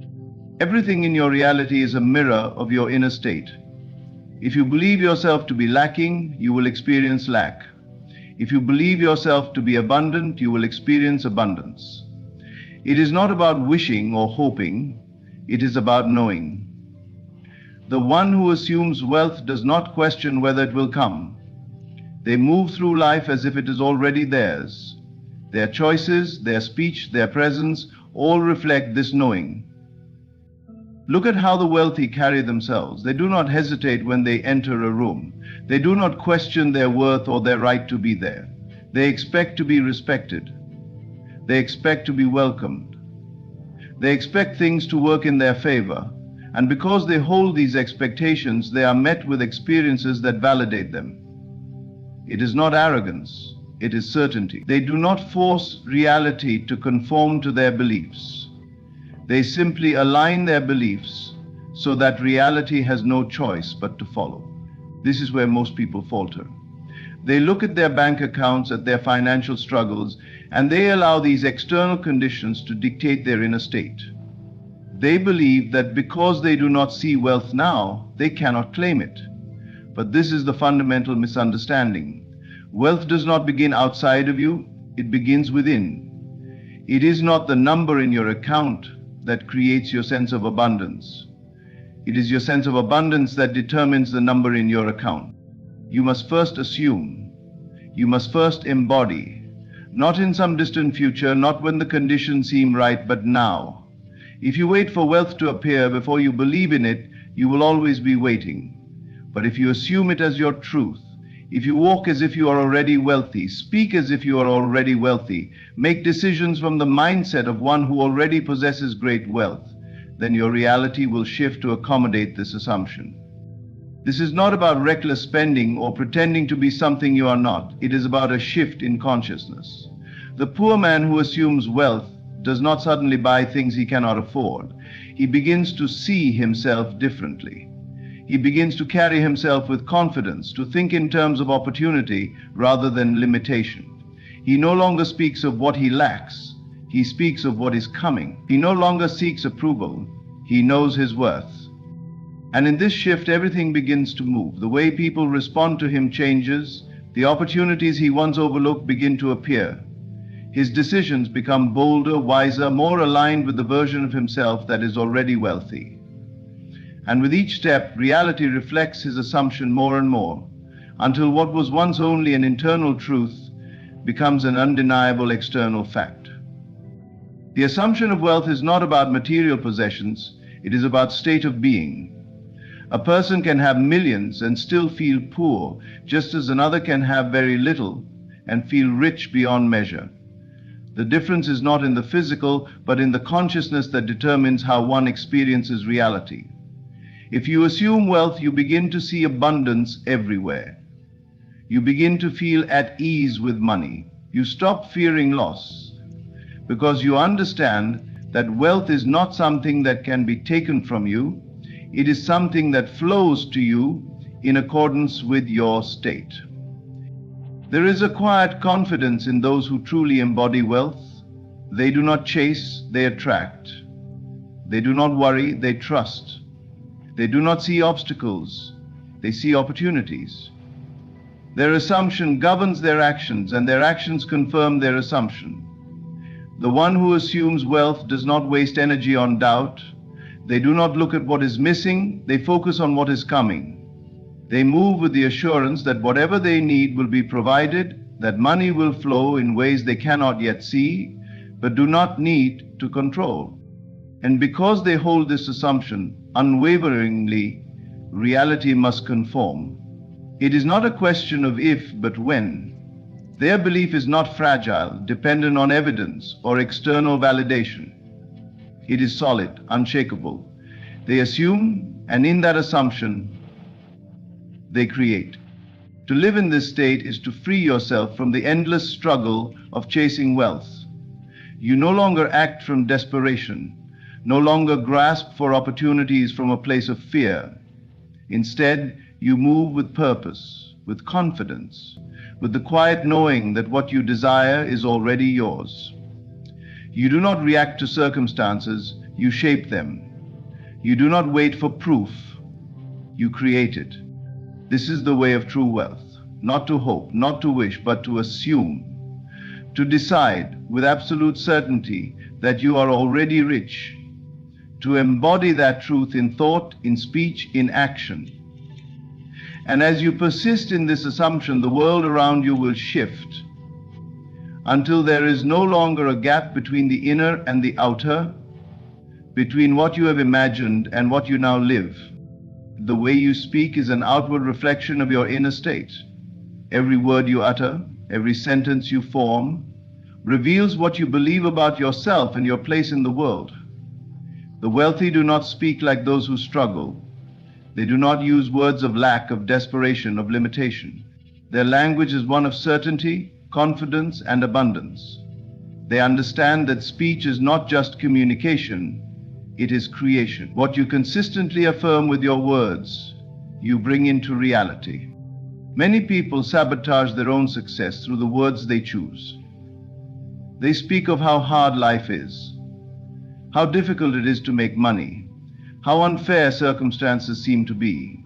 Everything in your reality is a mirror of your inner state. If you believe yourself to be lacking, you will experience lack. If you believe yourself to be abundant, you will experience abundance. It is not about wishing or hoping, it is about knowing. The one who assumes wealth does not question whether it will come. They move through life as if it is already theirs. Their choices, their speech, their presence all reflect this knowing. Look at how the wealthy carry themselves. They do not hesitate when they enter a room. They do not question their worth or their right to be there. They expect to be respected. They expect to be welcomed. They expect things to work in their favor. And because they hold these expectations, they are met with experiences that validate them. It is not arrogance, it is certainty. They do not force reality to conform to their beliefs. They simply align their beliefs so that reality has no choice but to follow. This is where most people falter. They look at their bank accounts, at their financial struggles, and they allow these external conditions to dictate their inner state. They believe that because they do not see wealth now, they cannot claim it. But this is the fundamental misunderstanding. Wealth does not begin outside of you, it begins within. It is not the number in your account that creates your sense of abundance. It is your sense of abundance that determines the number in your account. You must first assume. You must first embody. Not in some distant future, not when the conditions seem right, but now. If you wait for wealth to appear before you believe in it, you will always be waiting. But if you assume it as your truth, If you walk as if you are already wealthy, speak as if you are already wealthy, make decisions from the mindset of one who already possesses great wealth, then your reality will shift to accommodate this assumption. This is not about reckless spending or pretending to be something you are not. It is about a shift in consciousness. The poor man who assumes wealth does not suddenly buy things he cannot afford. He begins to see himself differently. He begins to carry himself with confidence, to think in terms of opportunity rather than limitation. He no longer speaks of what he lacks. He speaks of what is coming. He no longer seeks approval. He knows his worth. And in this shift, everything begins to move. The way people respond to him changes. The opportunities he once overlooked begin to appear. His decisions become bolder, wiser, more aligned with the version of himself that is already wealthy. And with each step, reality reflects his assumption more and more, until what was once only an internal truth becomes an undeniable external fact. The assumption of wealth is not about material possessions, it is about state of being. A person can have millions and still feel poor, just as another can have very little and feel rich beyond measure. The difference is not in the physical, but in the consciousness that determines how one experiences reality. If you assume wealth, you begin to see abundance everywhere. You begin to feel at ease with money. You stop fearing loss because you understand that wealth is not something that can be taken from you. It is something that flows to you in accordance with your state. There is a quiet confidence in those who truly embody wealth. They do not chase, they attract. They do not worry, they trust. They do not see obstacles, they see opportunities. Their assumption governs their actions, and their actions confirm their assumption. The one who assumes wealth does not waste energy on doubt. They do not look at what is missing, they focus on what is coming. They move with the assurance that whatever they need will be provided, that money will flow in ways they cannot yet see, but do not need to control. And because they hold this assumption unwaveringly, reality must conform. It is not a question of if, but when. Their belief is not fragile, dependent on evidence or external validation. It is solid, unshakable. They assume, and in that assumption, they create. To live in this state is to free yourself from the endless struggle of chasing wealth. You no longer act from desperation, no longer grasp for opportunities from a place of fear. Instead, you move with purpose, with confidence, with the quiet knowing that what you desire is already yours. You do not react to circumstances, you shape them. You do not wait for proof, you create it. This is the way of true wealth, not to hope, not to wish, but to assume, to decide with absolute certainty that you are already rich, to embody that truth in thought, in speech, in action. And as you persist in this assumption, the world around you will shift until there is no longer a gap between the inner and the outer, between what you have imagined and what you now live. The way you speak is an outward reflection of your inner state. Every word you utter, every sentence you form, reveals what you believe about yourself and your place in the world. The wealthy do not speak like those who struggle. They do not use words of lack, of desperation, of limitation. Their language is one of certainty, confidence, and abundance. They understand that speech is not just communication, it is creation. What you consistently affirm with your words, you bring into reality. Many people sabotage their own success through the words they choose. They speak of how hard life is, how difficult it is to make money, how unfair circumstances seem to be.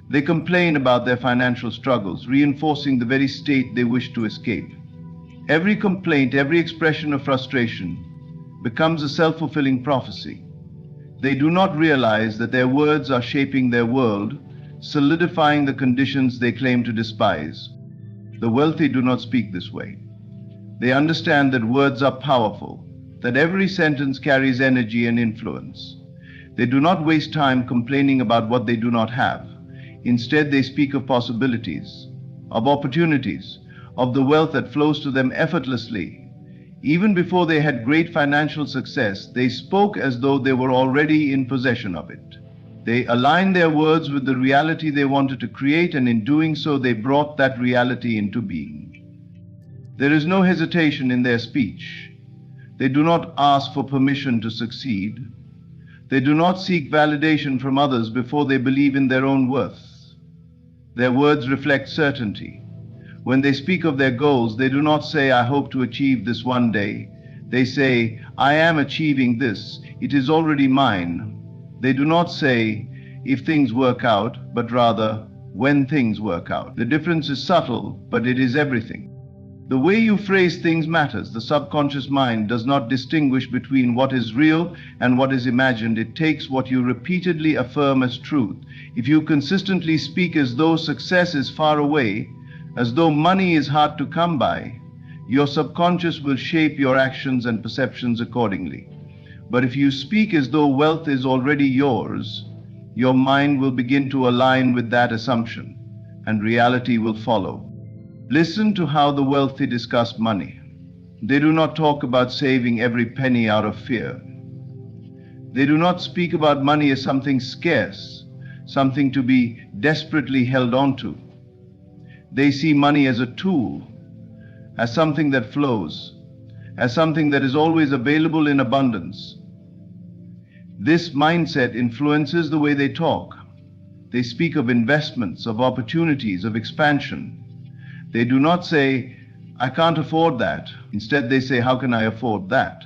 They complain about their financial struggles, reinforcing the very state they wish to escape. Every complaint, every expression of frustration becomes a self-fulfilling prophecy. They do not realize that their words are shaping their world, solidifying the conditions they claim to despise. The wealthy do not speak this way. They understand that words are powerful, that every sentence carries energy and influence. They do not waste time complaining about what they do not have. Instead, they speak of possibilities, of opportunities, of the wealth that flows to them effortlessly. Even before they had great financial success, they spoke as though they were already in possession of it. They aligned their words with the reality they wanted to create, and in doing so, they brought that reality into being. There is no hesitation in their speech. They do not ask for permission to succeed. They do not seek validation from others before they believe in their own worth. Their words reflect certainty. When they speak of their goals, they do not say, "I hope to achieve this one day." They say, "I am achieving this. It is already mine." They do not say, "if things work out," but rather, "when things work out." The difference is subtle, but it is everything. The way you phrase things matters. The subconscious mind does not distinguish between what is real and what is imagined. It takes what you repeatedly affirm as truth. If you consistently speak as though success is far away, as though money is hard to come by, your subconscious will shape your actions and perceptions accordingly. But if you speak as though wealth is already yours, your mind will begin to align with that assumption, and reality will follow. Listen to how the wealthy discuss money. They do not talk about saving every penny out of fear. They do not speak about money as something scarce, something to be desperately held on to. They see money as a tool, as something that flows, as something that is always available in abundance. This mindset influences the way they talk. They speak of investments, of opportunities, of expansion. They do not say, "I can't afford that." Instead, they say, "How can I afford that?"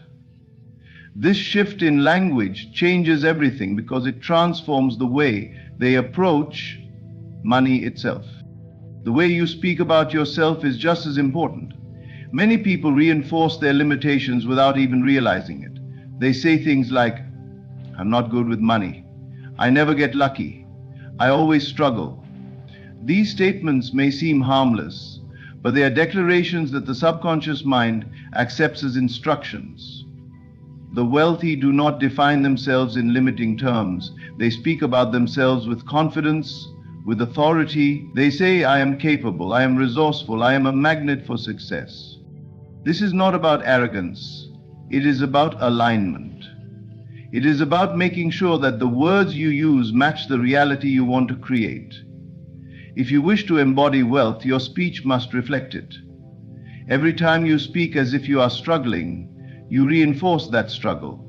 This shift in language changes everything because it transforms the way they approach money itself. The way you speak about yourself is just as important. Many people reinforce their limitations without even realizing it. They say things like, "I'm not good with money. I never get lucky. I always struggle." These statements may seem harmless, but they are declarations that the subconscious mind accepts as instructions. The wealthy do not define themselves in limiting terms. They speak about themselves with confidence, with authority. They say, "I am capable, I am resourceful, I am a magnet for success." This is not about arrogance. It is about alignment. It is about making sure that the words you use match the reality you want to create. If you wish to embody wealth, your speech must reflect it. Every time you speak as if you are struggling, you reinforce that struggle.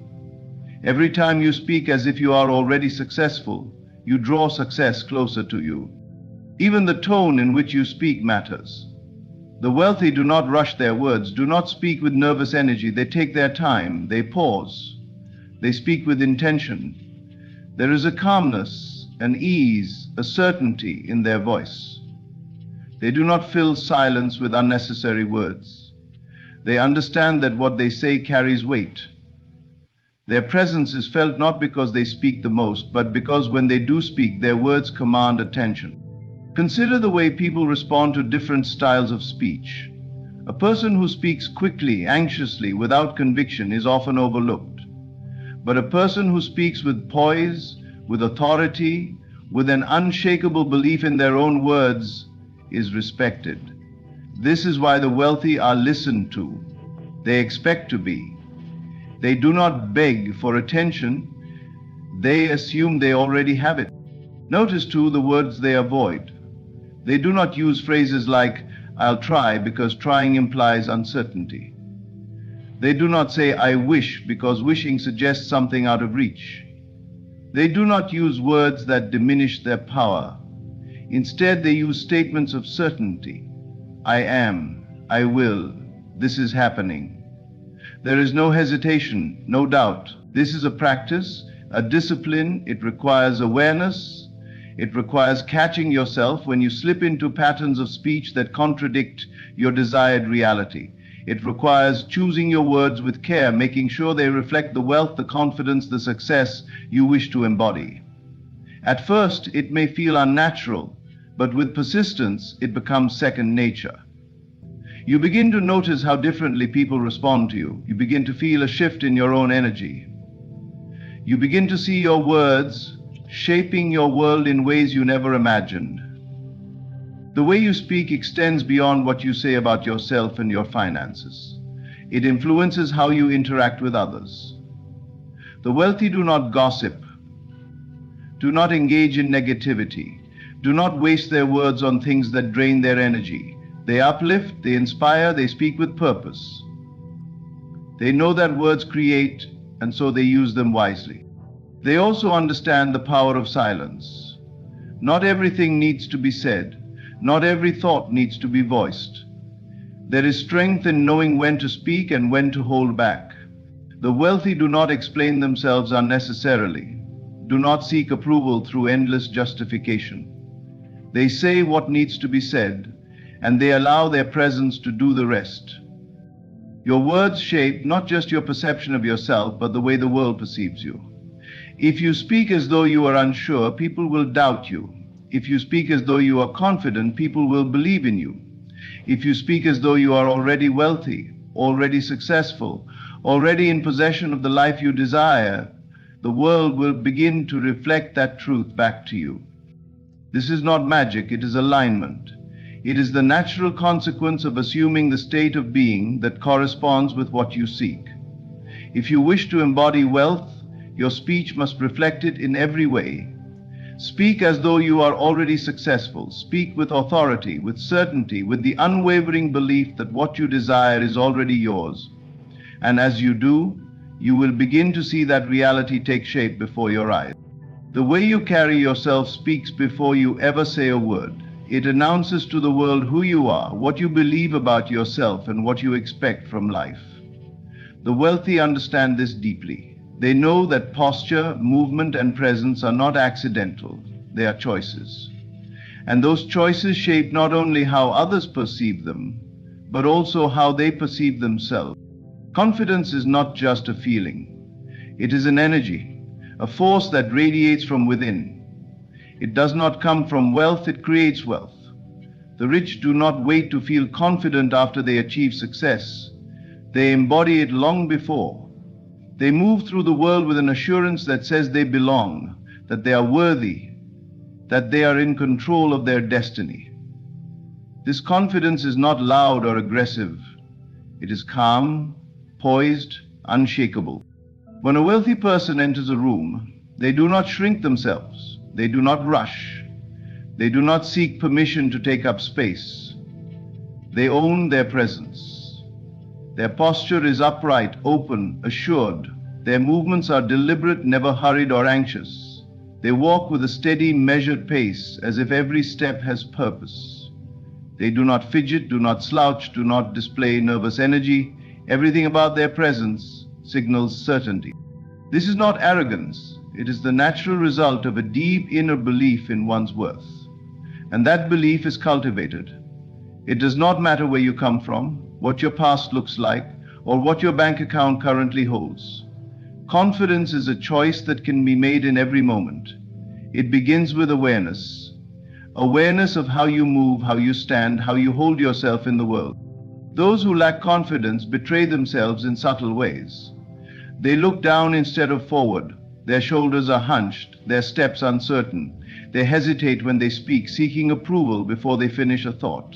Every time you speak as if you are already successful, you draw success closer to you. Even the tone in which you speak matters. The wealthy do not rush their words, do not speak with nervous energy. They take their time, they pause, they speak with intention. There is a calmness, an ease, a certainty in their voice. They do not fill silence with unnecessary words. They understand that what they say carries weight. Their presence is felt not because they speak the most, but because when they do speak, their words command attention. Consider the way people respond to different styles of speech. A person who speaks quickly, anxiously, without conviction is often overlooked. But a person who speaks with poise, with authority, with an unshakable belief in their own words is respected. This is why the wealthy are listened to. They expect to be. They do not beg for attention. They assume they already have it. Notice too the words they avoid. They do not use phrases like, "I'll try," because trying implies uncertainty. They do not say, "I wish," because wishing suggests something out of reach. They do not use words that diminish their power. Instead, they use statements of certainty. "I am," "I will," "this is happening." There is no hesitation, no doubt. This is a practice, a discipline. It requires awareness. It requires catching yourself when you slip into patterns of speech that contradict your desired reality. It requires choosing your words with care, making sure they reflect the wealth, the confidence, the success you wish to embody. At first, it may feel unnatural, but with persistence, it becomes second nature. You begin to notice how differently people respond to you. You begin to feel a shift in your own energy. You begin to see your words shaping your world in ways you never imagined. The way you speak extends beyond what you say about yourself and your finances. It influences how you interact with others. The wealthy do not gossip, do not engage in negativity, do not waste their words on things that drain their energy. They uplift, they inspire, they speak with purpose. They know that words create, and so they use them wisely. They also understand the power of silence. Not everything needs to be said. Not every thought needs to be voiced. There is strength in knowing when to speak and when to hold back. The wealthy do not explain themselves unnecessarily, do not seek approval through endless justification. They say what needs to be said, and they allow their presence to do the rest. Your words shape not just your perception of yourself, but the way the world perceives you. If you speak as though you are unsure, people will doubt you. If you speak as though you are confident, people will believe in you. If you speak as though you are already wealthy, already successful, already in possession of the life you desire, the world will begin to reflect that truth back to you. This is not magic, it is alignment. It is the natural consequence of assuming the state of being that corresponds with what you seek. If you wish to embody wealth, your speech must reflect it in every way. Speak as though you are already successful. Speak with authority, with certainty, with the unwavering belief that what you desire is already yours. And as you do, you will begin to see that reality take shape before your eyes. The way you carry yourself speaks before you ever say a word. It announces to the world who you are, what you believe about yourself, and what you expect from life. The wealthy understand this deeply. They know that posture, movement, and presence are not accidental. They are choices. And those choices shape not only how others perceive them, but also how they perceive themselves. Confidence is not just a feeling. It is an energy, a force that radiates from within. It does not come from wealth, it creates wealth. The rich do not wait to feel confident after they achieve success. They embody it long before. They move through the world with an assurance that says they belong, that they are worthy, that they are in control of their destiny. This confidence is not loud or aggressive. It is calm, poised, unshakable. When a wealthy person enters a room, they do not shrink themselves. They do not rush. They do not seek permission to take up space. They own their presence. Their posture is upright, open, assured. Their movements are deliberate, never hurried or anxious. They walk with a steady, measured pace, as if every step has purpose. They do not fidget, do not slouch, do not display nervous energy. Everything about their presence signals certainty. This is not arrogance. It is the natural result of a deep inner belief in one's worth. And that belief is cultivated. It does not matter where you come from, what your past looks like, or what your bank account currently holds. Confidence is a choice that can be made in every moment. It begins with awareness. Awareness of how you move, how you stand, how you hold yourself in the world. Those who lack confidence betray themselves in subtle ways. They look down instead of forward. Their shoulders are hunched, their steps uncertain. They hesitate when they speak, seeking approval before they finish a thought.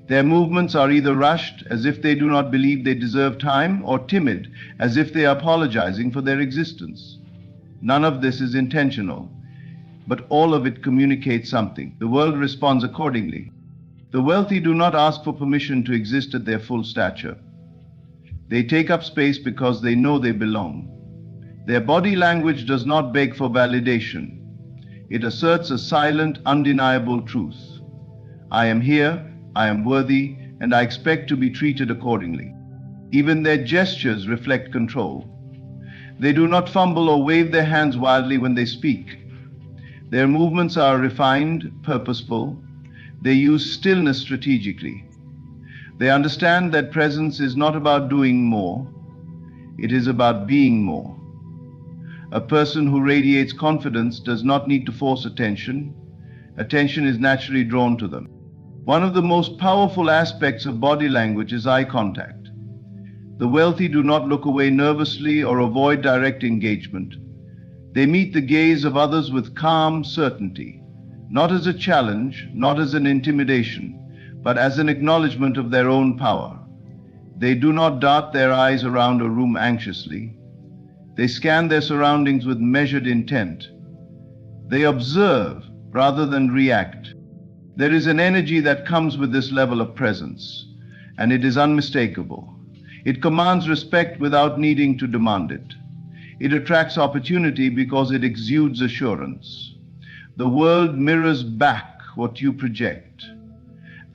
Their movements are either rushed, as if they do not believe they deserve time, or timid, as if they are apologizing for their existence. None of this is intentional, but all of it communicates something. The world responds accordingly. The wealthy do not ask for permission to exist at their full stature. They take up space because they know they belong. Their body language does not beg for validation. It asserts a silent, undeniable truth. I am here, I am worthy, and I expect to be treated accordingly. Even their gestures reflect control. They do not fumble or wave their hands wildly when they speak. Their movements are refined, purposeful. They use stillness strategically. They understand that presence is not about doing more. It is about being more. A person who radiates confidence does not need to force attention. Attention is naturally drawn to them. One of the most powerful aspects of body language is eye contact. The wealthy do not look away nervously or avoid direct engagement. They meet the gaze of others with calm certainty. not as a challenge, not as an intimidation, but as an acknowledgement of their own power. They do not dart their eyes around a room anxiously. They scan their surroundings with measured intent. They observe rather than react. There is an energy that comes with this level of presence, and it is unmistakable. It commands respect without needing to demand it. It attracts opportunity because it exudes assurance. The world mirrors back what you project,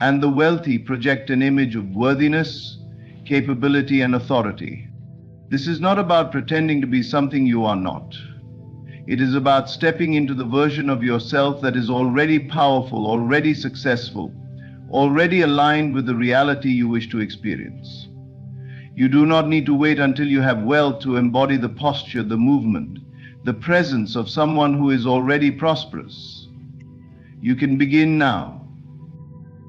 and the wealthy project an image of worthiness, capability, and authority. This is not about pretending to be something you are not. It is about stepping into the version of yourself that is already powerful, already successful, already aligned with the reality you wish to experience. You do not need to wait until you have wealth to embody the posture, the movement, the presence of someone who is already prosperous. You can begin now.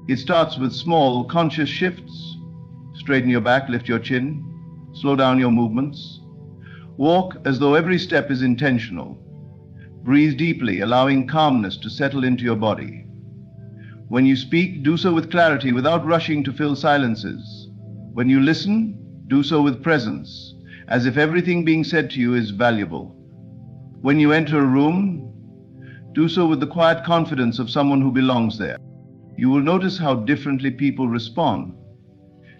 It starts with small, conscious shifts. Straighten your back, lift your chin, slow down your movements. Walk as though every step is intentional. Breathe deeply, allowing calmness to settle into your body. When you speak, do so with clarity, without rushing to fill silences. When you listen, do so with presence, as if everything being said to you is valuable. When you enter a room, do so with the quiet confidence of someone who belongs there. You will notice how differently people respond.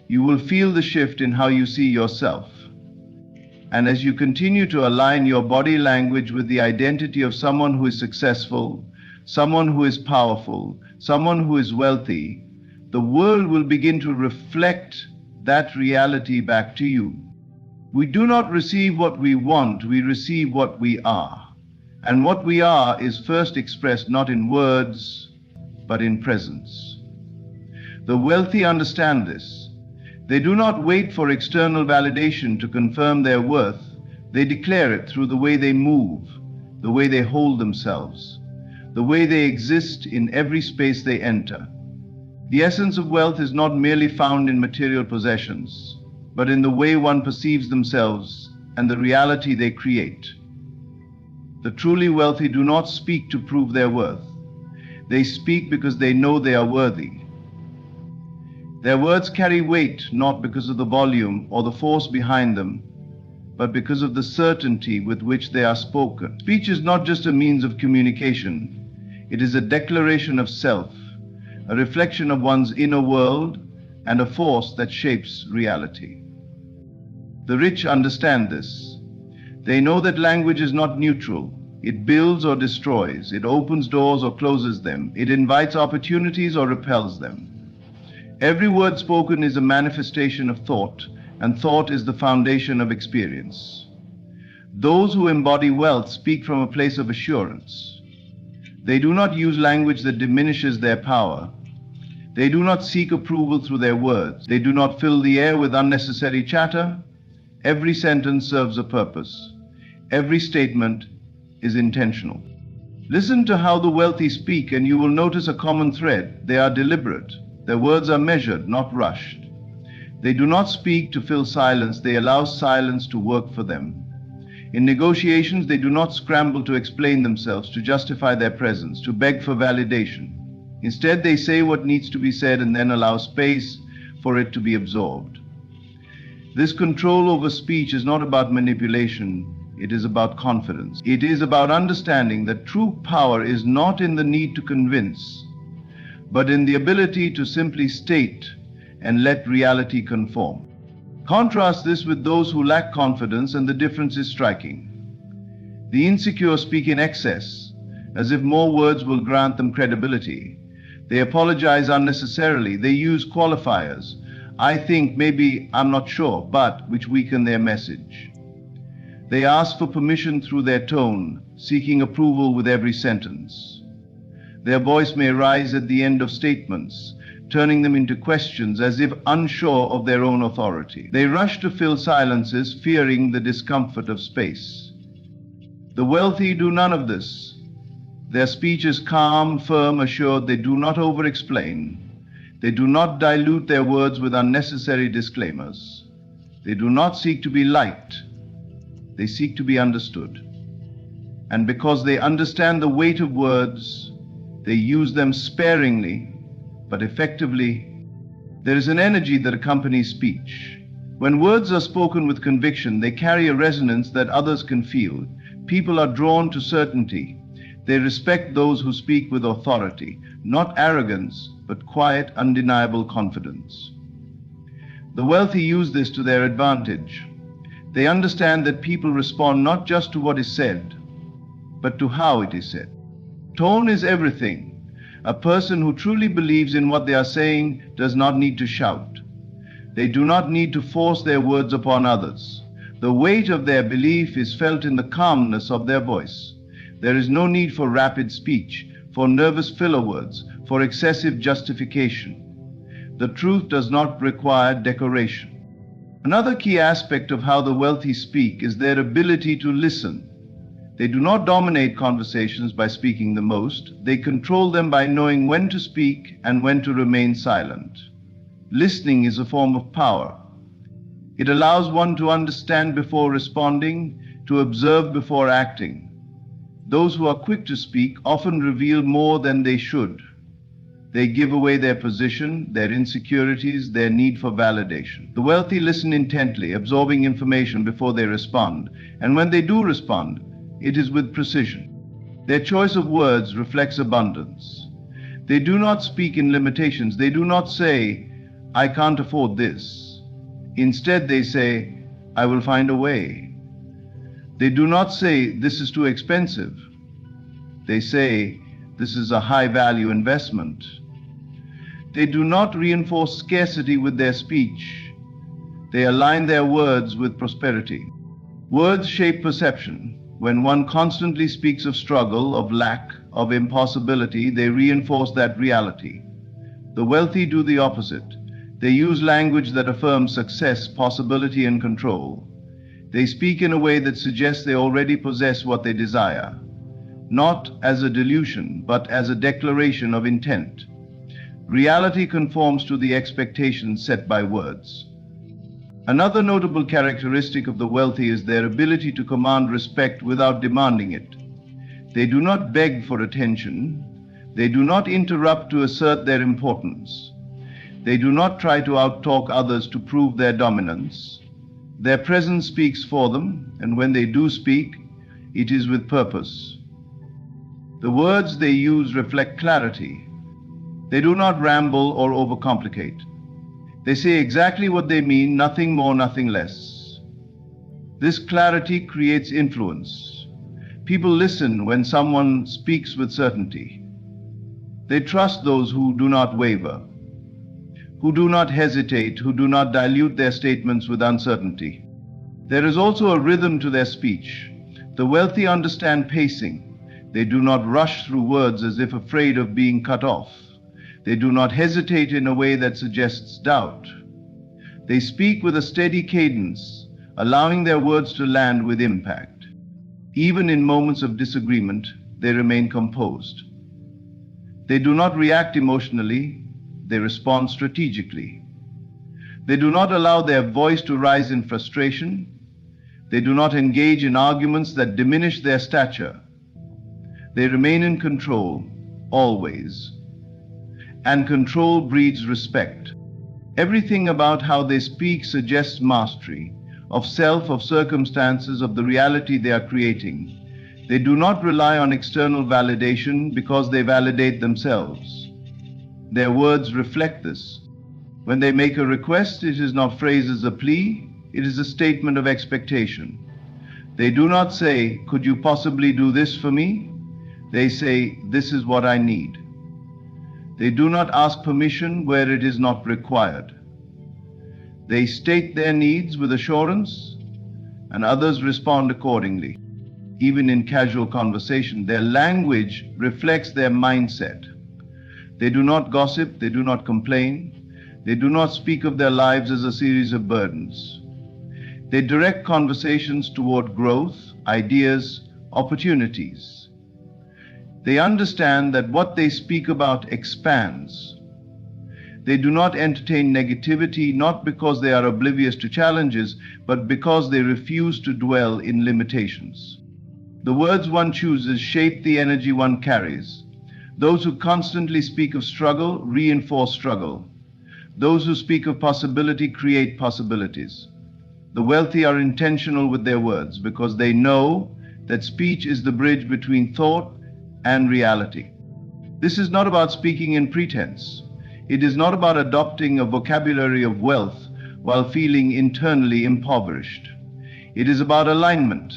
You will feel the shift in how you see yourself. And as you continue to align your body language with the identity of someone who is successful, someone who is powerful, someone who is wealthy, the world will begin to reflect that reality back to you. We do not receive what we want, we receive what we are. And what we are is first expressed not in words, but in presence. The wealthy understand this. They do not wait for external validation to confirm their worth. They declare it through the way they move, the way they hold themselves, the way they exist in every space they enter. The essence of wealth is not merely found in material possessions, but in the way one perceives themselves and the reality they create. The truly wealthy do not speak to prove their worth. They speak because they know they are worthy. Their words carry weight not because of the volume or the force behind them, but because of the certainty with which they are spoken. Speech is not just a means of communication. It is a declaration of self, a reflection of one's inner world, and a force that shapes reality. The rich understand this. They know that language is not neutral. It builds or destroys. It opens doors or closes them. It invites opportunities or repels them. Every word spoken is a manifestation of thought, and thought is the foundation of experience. Those who embody wealth speak from a place of assurance. They do not use language that diminishes their power. They do not seek approval through their words. They do not fill the air with unnecessary chatter. Every sentence serves a purpose. Every statement is intentional. Listen to how the wealthy speak, and you will notice a common thread. They are deliberate. Their words are measured, not rushed. They do not speak to fill silence. They allow silence to work for them. In negotiations, they do not scramble to explain themselves, to justify their presence, to beg for validation. Instead, they say what needs to be said and then allow space for it to be absorbed. This control over speech is not about manipulation. It is about confidence. It is about understanding that true power is not in the need to convince, but in the ability to simply state and let reality conform. Contrast this with those who lack confidence, and the difference is striking. The insecure speak in excess, as if more words will grant them credibility. They apologize unnecessarily. They use qualifiers, I think, maybe, I'm not sure, but, which weaken their message. They ask for permission through their tone, seeking approval with every sentence. Their voice may rise at the end of statements, turning them into questions as if unsure of their own authority. They rush to fill silences, fearing the discomfort of space. The wealthy do none of this. Their speech is calm, firm, assured. They do not over-explain. They do not dilute their words with unnecessary disclaimers. They do not seek to be liked. They seek to be understood. And because they understand the weight of words, They use them sparingly, but effectively. There is an energy that accompanies speech. When words are spoken with conviction, they carry a resonance that others can feel. People are drawn to certainty. They respect those who speak with authority, not arrogance, but quiet, undeniable confidence. The wealthy use this to their advantage. They understand that people respond not just to what is said, but to how it is said. Tone is everything. A person who truly believes in what they are saying does not need to shout. They do not need to force their words upon others. The weight of their belief is felt in the calmness of their voice. There is no need for rapid speech, for nervous filler words, for excessive justification. The truth does not require decoration. Another key aspect of how the wealthy speak is their ability to listen. They do not dominate conversations by speaking the most. They control them by knowing when to speak and when to remain silent. Listening is a form of power. It allows one to understand before responding, to observe before acting. Those who are quick to speak often reveal more than they should. They give away their position, their insecurities, their need for validation. The wealthy listen intently, absorbing information before they respond, and when they do respond, it is with precision. Their choice of words reflects abundance. They do not speak in limitations. They do not say, "I can't afford this." Instead, they say, "I will find a way." They do not say, "This is too expensive." They say, "This is a high-value investment." They do not reinforce scarcity with their speech. They align their words with prosperity. Words shape perception. When one constantly speaks of struggle, of lack, of impossibility, they reinforce that reality. The wealthy do the opposite. They use language that affirms success, possibility, and control. They speak in a way that suggests they already possess what they desire, not as a delusion, but as a declaration of intent. Reality conforms to the expectations set by words. Another notable characteristic of the wealthy is their ability to command respect without demanding it. They do not beg for attention. They do not interrupt to assert their importance. They do not try to outtalk others to prove their dominance. Their presence speaks for them, and when they do speak, it is with purpose. The words they use reflect clarity. They do not ramble or overcomplicate. They say exactly what they mean, nothing more, nothing less. This clarity creates influence. People listen when someone speaks with certainty. They trust those who do not waver, who do not hesitate, who do not dilute their statements with uncertainty. There is also a rhythm to their speech. The wealthy understand pacing. They do not rush through words as if afraid of being cut off. They do not hesitate in a way that suggests doubt. They speak with a steady cadence, allowing their words to land with impact. Even in moments of disagreement, they remain composed. They do not react emotionally, they respond strategically. They do not allow their voice to rise in frustration. They do not engage in arguments that diminish their stature. They remain in control, always. And control breeds respect. Everything about how they speak suggests mastery, of self, of circumstances, of the reality they are creating. They do not rely on external validation because they validate themselves. Their words reflect this. When they make a request, it is not phrased as a plea, it is a statement of expectation. They do not say, "Could you possibly do this for me?" They say, "This is what I need." They do not ask permission where it is not required. They state their needs with assurance, and others respond accordingly. Even in casual conversation, their language reflects their mindset. They do not gossip, they do not complain, they do not speak of their lives as a series of burdens. They direct conversations toward growth, ideas, opportunities. They understand that what they speak about expands. They do not entertain negativity, not because they are oblivious to challenges, but because they refuse to dwell in limitations. The words one chooses shape the energy one carries. Those who constantly speak of struggle reinforce struggle. Those who speak of possibility create possibilities. The wealthy are intentional with their words because they know that speech is the bridge between thought and reality. This is not about speaking in pretense. It is not about adopting a vocabulary of wealth while feeling internally impoverished. It is about alignment,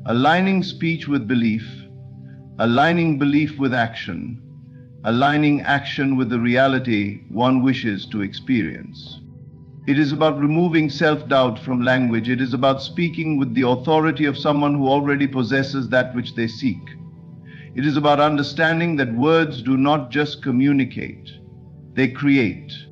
aligning speech with belief, aligning belief with action, aligning action with the reality one wishes to experience. It is about removing self-doubt from language. It is about speaking with the authority of someone who already possesses that which they seek. It is about understanding that words do not just communicate, they create.